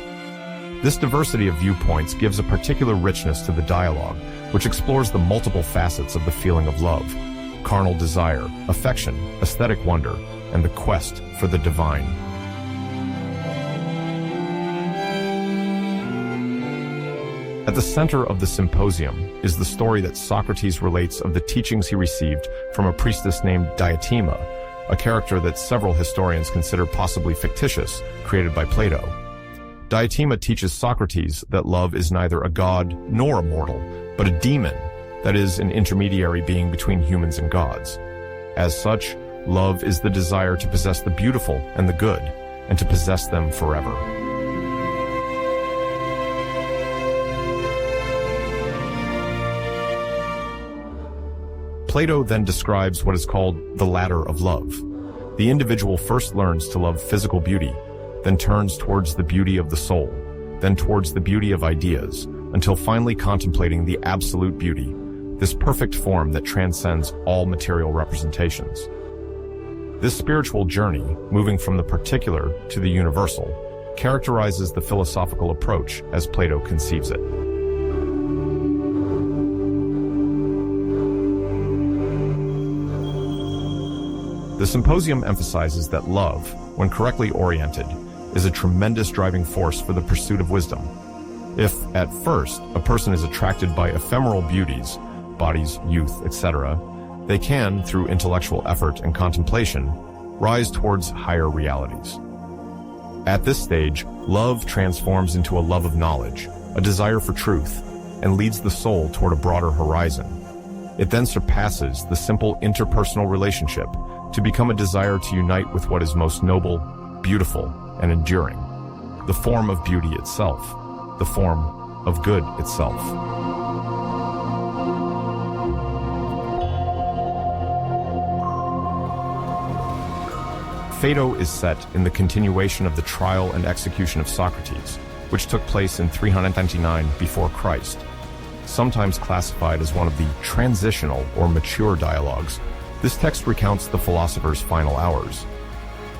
This diversity of viewpoints gives a particular richness to the dialogue, which explores the multiple facets of the feeling of love: carnal desire, affection, aesthetic wonder, and the quest for the divine. At the center of the symposium is the story that Socrates relates of the teachings he received from a priestess named Diotima, a character that several historians consider possibly fictitious, created by Plato. Diotima teaches Socrates that love is neither a god nor a mortal, but a demon, that is, an intermediary being between humans and gods. As such, love is the desire to possess the beautiful and the good, and to possess them forever. Plato then describes what is called the ladder of love. The individual first learns to love physical beauty, then turns towards the beauty of the soul, then towards the beauty of ideas, until finally contemplating the absolute beauty, this perfect form that transcends all material representations. This spiritual journey, moving from the particular to the universal, characterizes the philosophical approach as Plato conceives it. The symposium emphasizes that love, when correctly oriented, is a tremendous driving force for the pursuit of wisdom. If, at first, a person is attracted by ephemeral beauties, bodies, youth, etc., they can, through intellectual effort and contemplation, rise towards higher realities. At this stage, love transforms into a love of knowledge, a desire for truth, and leads the soul toward a broader horizon. It then surpasses the simple interpersonal relationship to become a desire to unite with what is most noble, beautiful, and enduring, the form of beauty itself, the form of good itself. Phaedo is set in the continuation of the trial and execution of Socrates, which took place in 399 before Christ. Sometimes classified as one of the transitional or mature dialogues, this text recounts the philosopher's final hours.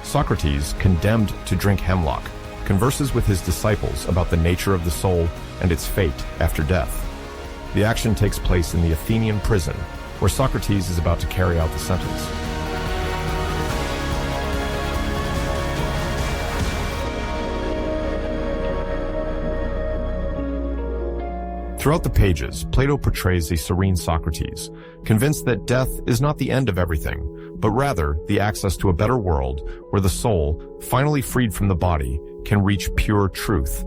Socrates, condemned to drink hemlock, converses with his disciples about the nature of the soul and its fate after death. The action takes place in the Athenian prison, where Socrates is about to carry out the sentence. Throughout the pages, Plato portrays a serene Socrates, convinced that death is not the end of everything, but rather the access to a better world where the soul, finally freed from the body, can reach pure truth.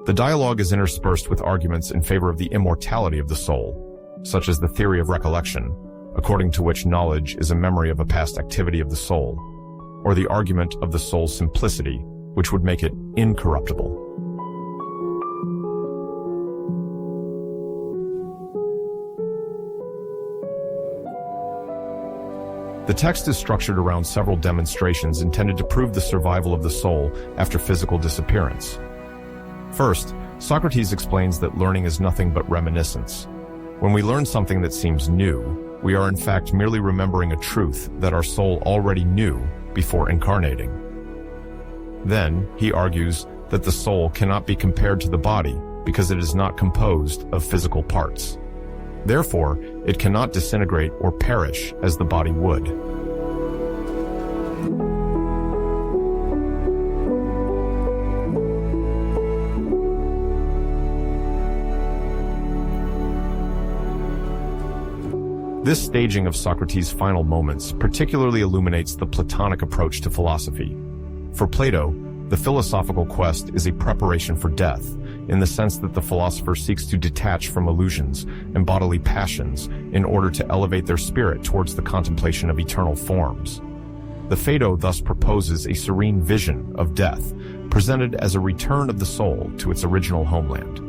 The dialogue is interspersed with arguments in favor of the immortality of the soul, such as the theory of recollection, according to which knowledge is a memory of a past activity of the soul, or the argument of the soul's simplicity, which would make it incorruptible. The text is structured around several demonstrations intended to prove the survival of the soul after physical disappearance. First, Socrates explains that learning is nothing but reminiscence. When we learn something that seems new, we are in fact merely remembering a truth that our soul already knew before incarnating. Then, he argues that the soul cannot be compared to the body because it is not composed of physical parts. Therefore, it cannot disintegrate or perish as the body would. This staging of Socrates' final moments particularly illuminates the Platonic approach to philosophy. For Plato, the philosophical quest is a preparation for death, in the sense that the philosopher seeks to detach from illusions and bodily passions in order to elevate their spirit towards the contemplation of eternal forms. The Phaedo thus proposes a serene vision of death, presented as a return of the soul to its original homeland.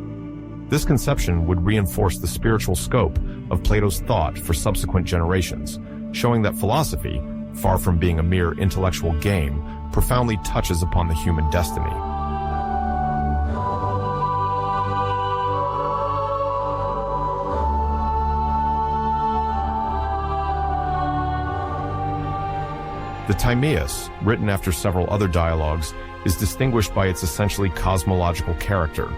This conception would reinforce the spiritual scope of Plato's thought for subsequent generations, showing that philosophy, far from being a mere intellectual game, profoundly touches upon the human destiny. The Timaeus, written after several other dialogues, is distinguished by its essentially cosmological character.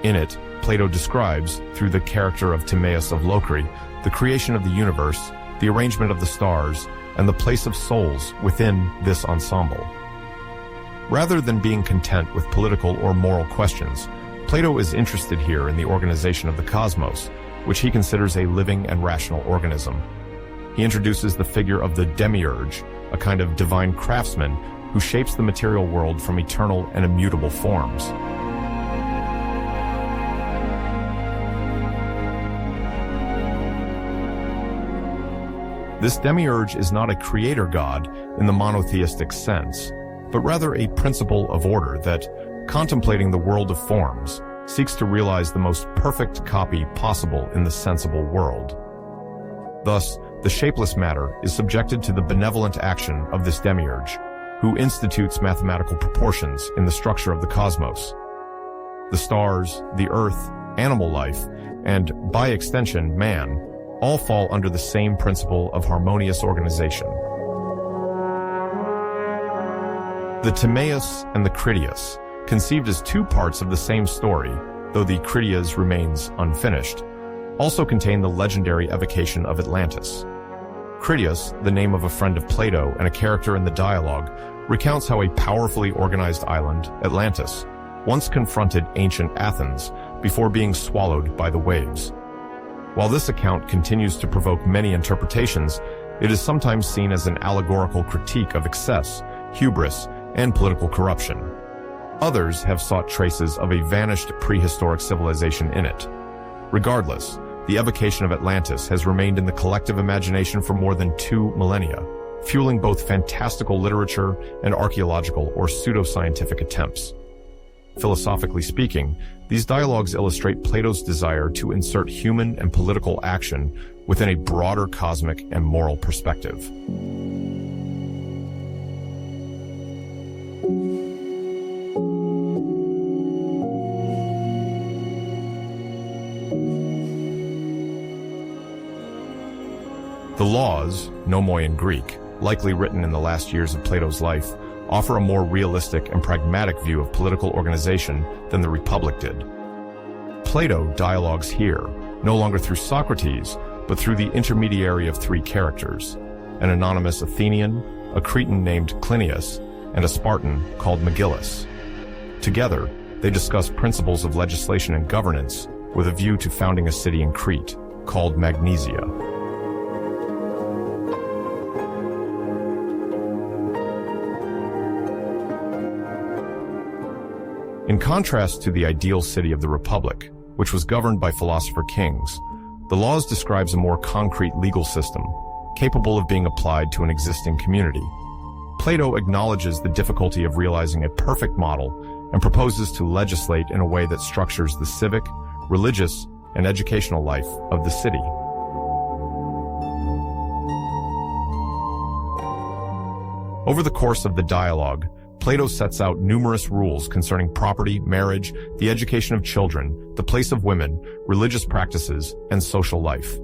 In it, Plato describes, through the character of Timaeus of Locri, the creation of the universe, the arrangement of the stars, and the place of souls within this ensemble. Rather than being content with political or moral questions, Plato is interested here in the organization of the cosmos, which he considers a living and rational organism. He introduces the figure of the demiurge, a kind of divine craftsman who shapes the material world from eternal and immutable forms. This demiurge is not a creator god in the monotheistic sense, but rather a principle of order that, contemplating the world of forms, seeks to realize the most perfect copy possible in the sensible world. Thus, the shapeless matter is subjected to the benevolent action of this demiurge, who institutes mathematical proportions in the structure of the cosmos. The stars, the earth, animal life, and, by extension, man, all fall under the same principle of harmonious organization. The Timaeus and the Critias, conceived as two parts of the same story, though the Critias remains unfinished, also contain the legendary evocation of Atlantis. Critias, the name of a friend of Plato and a character in the dialogue, recounts how a powerfully organized island, Atlantis, once confronted ancient Athens before being swallowed by the waves. While this account continues to provoke many interpretations, it is sometimes seen as an allegorical critique of excess, hubris, and political corruption. Others have sought traces of a vanished prehistoric civilization in it. Regardless, the evocation of Atlantis has remained in the collective imagination for more than 2 millennia, fueling both fantastical literature and archaeological or pseudoscientific attempts. Philosophically speaking, these dialogues illustrate Plato's desire to insert human and political action within a broader cosmic and moral perspective. The laws, nomoi in Greek, likely written in the last years of Plato's life, offer a more realistic and pragmatic view of political organization than the Republic did. Plato dialogues here, no longer through Socrates, but through the intermediary of 3 characters, an anonymous Athenian, a Cretan named Clinias, and a Spartan called Megillus. Together, they discuss principles of legislation and governance, with a view to founding a city in Crete, called Magnesia. In contrast to the ideal city of the Republic, which was governed by philosopher kings, the Laws describes a more concrete legal system, capable of being applied to an existing community. Plato acknowledges the difficulty of realizing a perfect model and proposes to legislate in a way that structures the civic, religious, and educational life of the city. Over the course of the dialogue, Plato sets out numerous rules concerning property, marriage, the education of children, the place of women, religious practices, and social life.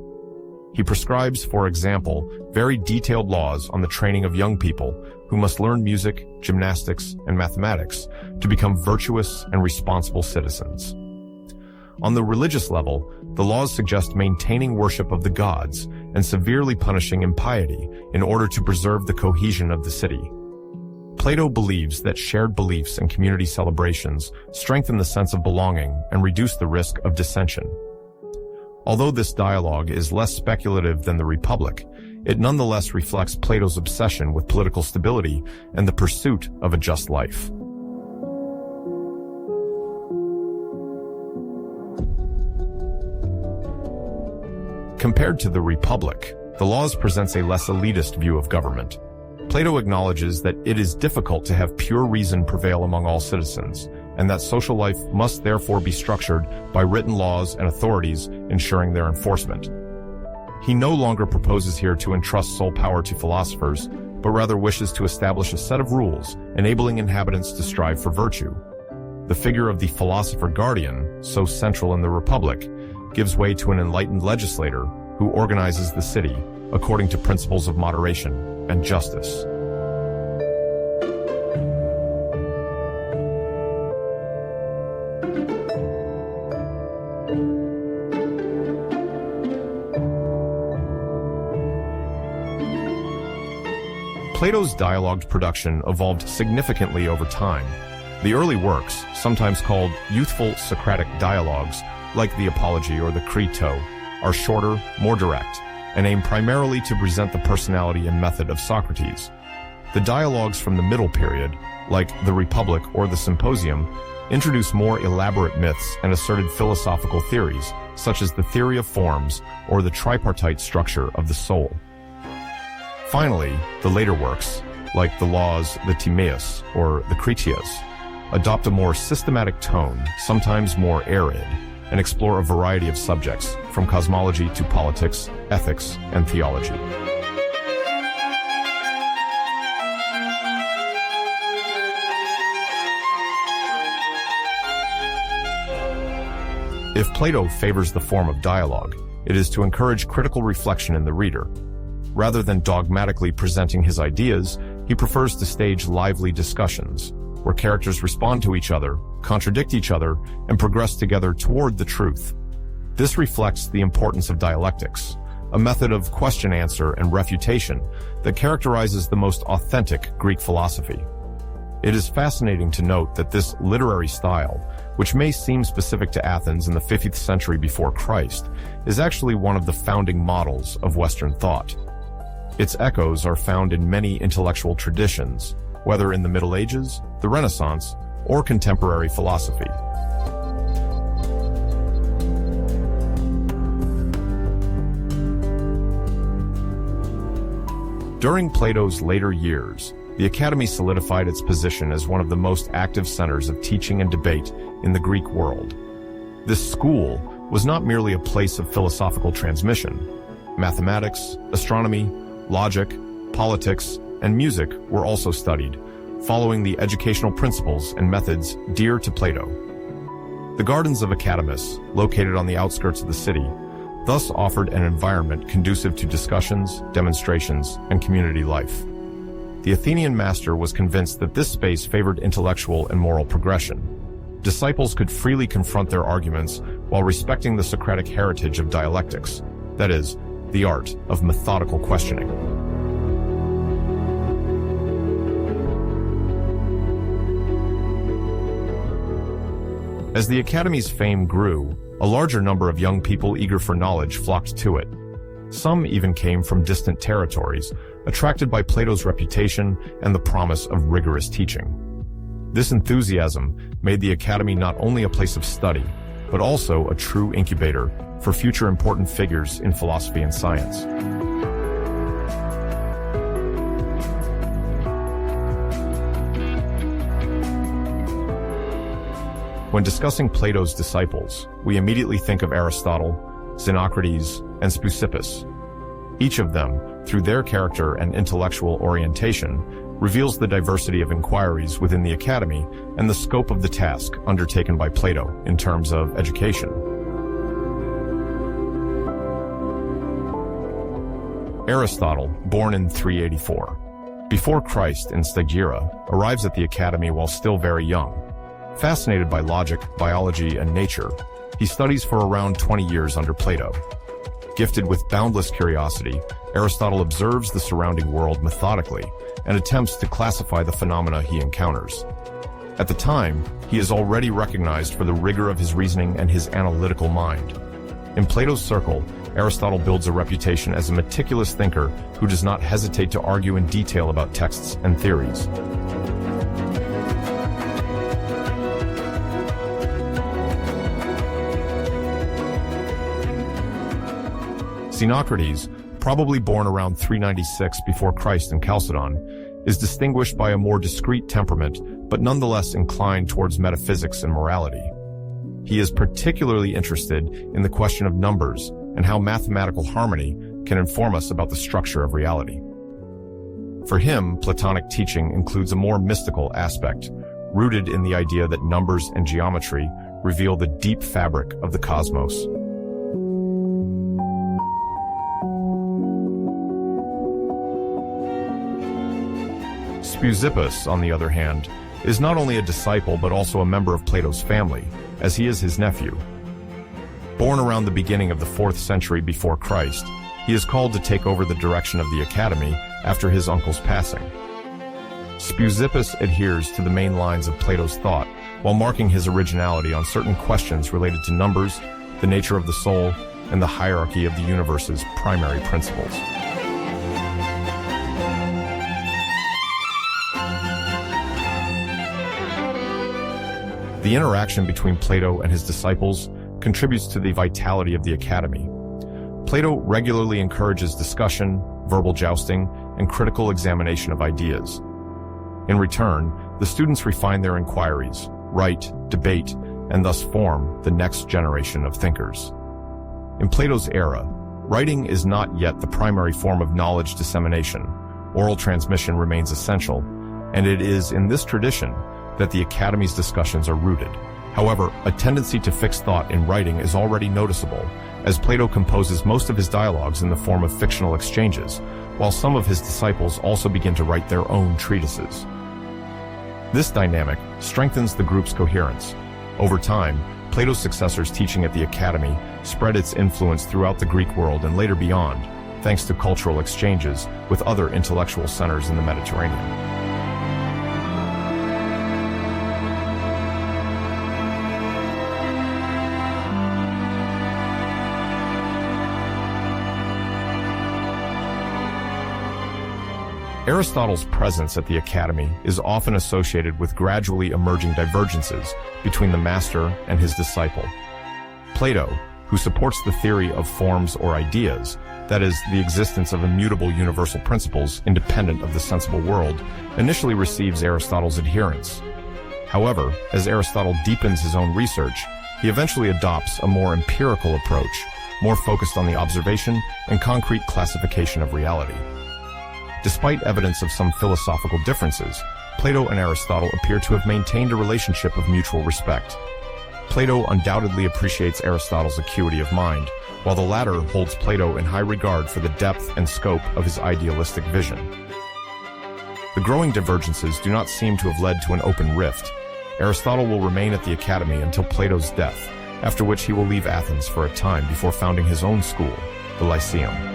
He prescribes, for example, very detailed laws on the training of young people who must learn music, gymnastics, and mathematics to become virtuous and responsible citizens. On the religious level, the laws suggest maintaining worship of the gods and severely punishing impiety in order to preserve the cohesion of the city. Plato believes that shared beliefs and community celebrations strengthen the sense of belonging and reduce the risk of dissension. Although this dialogue is less speculative than the Republic, it nonetheless reflects Plato's obsession with political stability and the pursuit of a just life. Compared to the Republic, the Laws presents a less elitist view of government. Plato acknowledges that it is difficult to have pure reason prevail among all citizens, and that social life must therefore be structured by written laws and authorities ensuring their enforcement. He no longer proposes here to entrust sole power to philosophers, but rather wishes to establish a set of rules enabling inhabitants to strive for virtue. The figure of the philosopher guardian, so central in the Republic, gives way to an enlightened legislator who organizes the city according to principles of moderation and justice. Plato's dialogued production evolved significantly over time. The early works, sometimes called youthful Socratic dialogues, like the Apology or the Crito, are shorter, more direct, and aim primarily to present the personality and method of Socrates. The dialogues from the Middle Period, like the Republic or the Symposium, introduce more elaborate myths and asserted philosophical theories, such as the theory of forms or the tripartite structure of the soul. Finally, the later works, like the Laws, the Timaeus, or the Critias, adopt a more systematic tone, sometimes more arid, and explore a variety of subjects, from cosmology to politics, ethics, and theology. If Plato favors the form of dialogue, it is to encourage critical reflection in the reader. Rather than dogmatically presenting his ideas, he prefers to stage lively discussions, where characters respond to each other, contradict each other, and progress together toward the truth. This reflects the importance of dialectics, a method of question-answer and refutation that characterizes the most authentic Greek philosophy. It is fascinating to note that this literary style, which may seem specific to Athens in the 50th century before Christ, is actually one of the founding models of Western thought. Its echoes are found in many intellectual traditions, whether in the Middle Ages, the Renaissance, or contemporary philosophy. During Plato's later years, the Academy solidified its position as one of the most active centers of teaching and debate in the Greek world. This school was not merely a place of philosophical transmission. Mathematics, astronomy, logic, politics, and music were also studied, following the educational principles and methods dear to Plato. The Gardens of Academus, located on the outskirts of the city, thus offered an environment conducive to discussions, demonstrations, and community life. The Athenian master was convinced that this space favored intellectual and moral progression. Disciples could freely confront their arguments while respecting the Socratic heritage of dialectics, that is, the art of methodical questioning. As the Academy's fame grew, A larger number of young people eager for knowledge flocked to it. Some even came from distant territories, attracted by Plato's reputation and the promise of rigorous teaching. This enthusiasm made the Academy not only a place of study, but also a true incubator for future important figures in philosophy and science. When discussing Plato's disciples, we immediately think of Aristotle, Socrates, and Speusippus. Each of them, through their character and intellectual orientation, reveals the diversity of inquiries within the Academy and the scope of the task undertaken by Plato in terms of education. Aristotle, born in 384, before Christ in Stagira, arrives at the Academy while still very young. Fascinated by logic, biology, and nature, he studies for around 20 years under Plato. Gifted with boundless curiosity, Aristotle observes the surrounding world methodically and attempts to classify the phenomena he encounters. At the time, he is already recognized for the rigor of his reasoning and his analytical mind. In Plato's circle, Aristotle builds a reputation as a meticulous thinker who does not hesitate to argue in detail about texts and theories. Socrates, probably born around 396 before Christ in Chalcedon, is distinguished by a more discreet temperament, but nonetheless inclined towards metaphysics and morality. He is particularly interested in the question of numbers and how mathematical harmony can inform us about the structure of reality. For him, Platonic teaching includes a more mystical aspect, rooted in the idea that numbers and geometry reveal the deep fabric of the cosmos. Speusippus, on the other hand, is not only a disciple but also a member of Plato's family, as he is his nephew. Born around the beginning of the 4th century before Christ, he is called to take over the direction of the Academy after his uncle's passing. Speusippus adheres to the main lines of Plato's thought, while marking his originality on certain questions related to numbers, the nature of the soul, and the hierarchy of the universe's primary principles. The interaction between Plato and his disciples contributes to the vitality of the Academy. Plato regularly encourages discussion, verbal jousting, and critical examination of ideas. In return, the students refine their inquiries, write, debate, and thus form the next generation of thinkers. In Plato's era, writing is not yet the primary form of knowledge dissemination. Oral transmission remains essential, and it is in this tradition that the Academy's discussions are rooted. However, a tendency to fix thought in writing is already noticeable, as Plato composes most of his dialogues in the form of fictional exchanges, while some of his disciples also begin to write their own treatises. This dynamic strengthens the group's coherence. Over time, Plato's successors teaching at the Academy spread its influence throughout the Greek world and later beyond, thanks to cultural exchanges with other intellectual centers in the Mediterranean. Aristotle's presence at the Academy is often associated with gradually emerging divergences between the master and his disciple. Plato, who supports the theory of forms or ideas, that is, the existence of immutable universal principles independent of the sensible world, initially receives Aristotle's adherence. However, as Aristotle deepens his own research, he eventually adopts a more empirical approach, more focused on the observation and concrete classification of reality. Despite evidence of some philosophical differences, Plato and Aristotle appear to have maintained a relationship of mutual respect. Plato undoubtedly appreciates Aristotle's acuity of mind, while the latter holds Plato in high regard for the depth and scope of his idealistic vision. The growing divergences do not seem to have led to an open rift. Aristotle will remain at the Academy until Plato's death, after which he will leave Athens for a time before founding his own school, the Lyceum.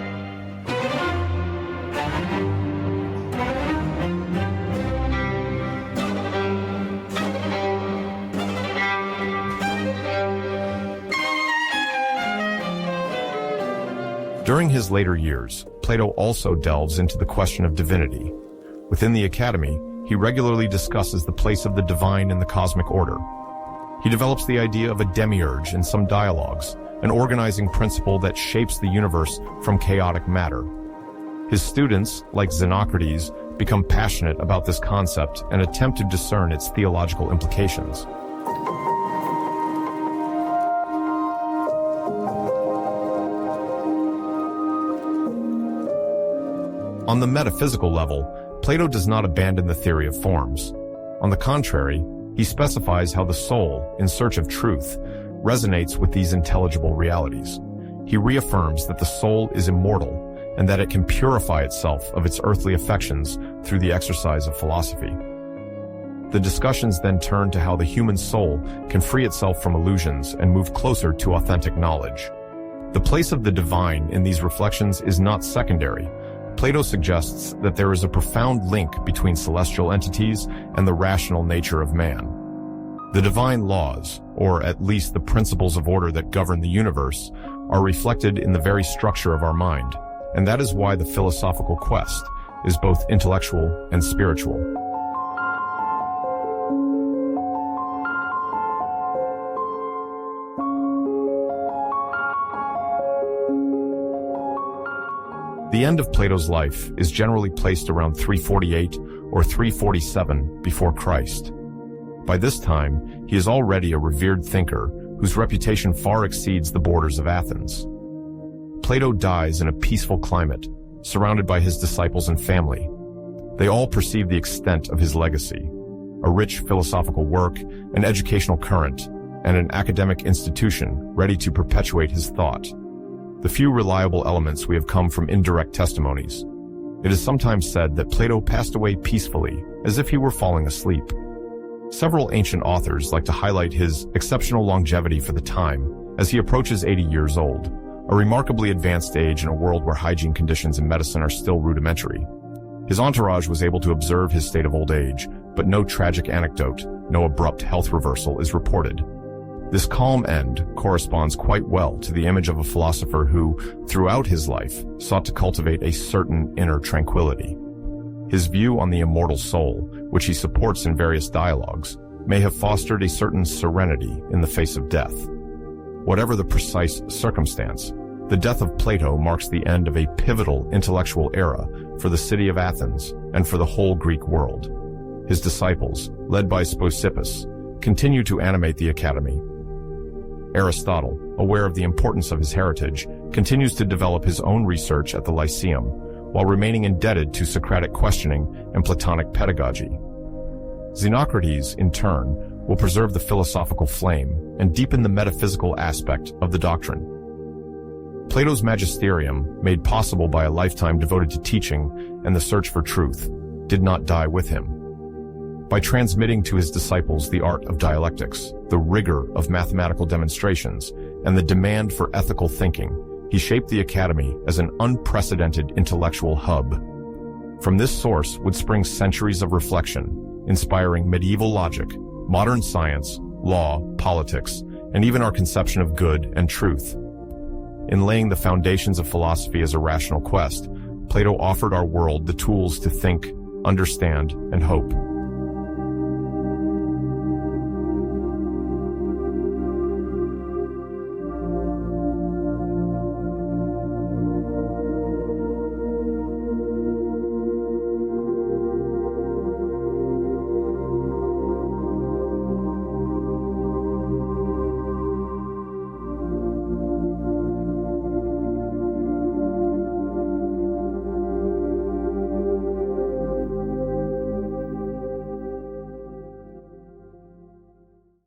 During his later years, Plato also delves into the question of divinity. Within the academy, he regularly discusses the place of the divine in the cosmic order. He develops the idea of a demiurge in some dialogues, an organizing principle that shapes the universe from chaotic matter. His students, like Socrates, become passionate about this concept and attempt to discern its theological implications. On the metaphysical level, Plato does not abandon the theory of forms. On the contrary, he specifies how the soul, in search of truth, resonates with these intelligible realities. He reaffirms that the soul is immortal and that it can purify itself of its earthly affections through the exercise of philosophy. The discussions then turn to how the human soul can free itself from illusions and move closer to authentic knowledge. The place of the divine in these reflections is not secondary. Plato suggests that there is a profound link between celestial entities and the rational nature of man. The divine laws, or at least the principles of order that govern the universe, are reflected in the very structure of our mind, and that is why the philosophical quest is both intellectual and spiritual. The end of Plato's life is generally placed around 348 or 347 before Christ. By this time, he is already a revered thinker whose reputation far exceeds the borders of Athens. Plato dies in a peaceful climate, surrounded by his disciples and family. They all perceive the extent of his legacy, a rich philosophical work, an educational current, and an academic institution ready to perpetuate his thought. The few reliable elements we have come from indirect testimonies. It is sometimes said that Plato passed away peacefully, as if he were falling asleep. Several ancient authors like to highlight his exceptional longevity for the time, as he approaches 80 years old, a remarkably advanced age in a world where hygiene conditions in medicine are still rudimentary. His entourage was able to observe his state of old age, but no tragic anecdote, no abrupt health reversal is reported. This calm end corresponds quite well to the image of a philosopher who, throughout his life, sought to cultivate a certain inner tranquility. His view on the immortal soul, which he supports in various dialogues, may have fostered a certain serenity in the face of death. Whatever the precise circumstance, the death of Plato marks the end of a pivotal intellectual era for the city of Athens and for the whole Greek world. His disciples, led by Speusippus, continue to animate the academy. Aristotle, aware of the importance of his heritage, continues to develop his own research at the Lyceum, while remaining indebted to Socratic questioning and Platonic pedagogy. Socrates, in turn, will preserve the philosophical flame and deepen the metaphysical aspect of the doctrine. Plato's magisterium, made possible by a lifetime devoted to teaching and the search for truth, did not die with him. By transmitting to his disciples the art of dialectics, the rigor of mathematical demonstrations, and the demand for ethical thinking, he shaped the academy as an unprecedented intellectual hub. From this source would spring centuries of reflection, inspiring medieval logic, modern science, law, politics, and even our conception of good and truth. In laying the foundations of philosophy as a rational quest, Plato offered our world the tools to think, understand, and hope.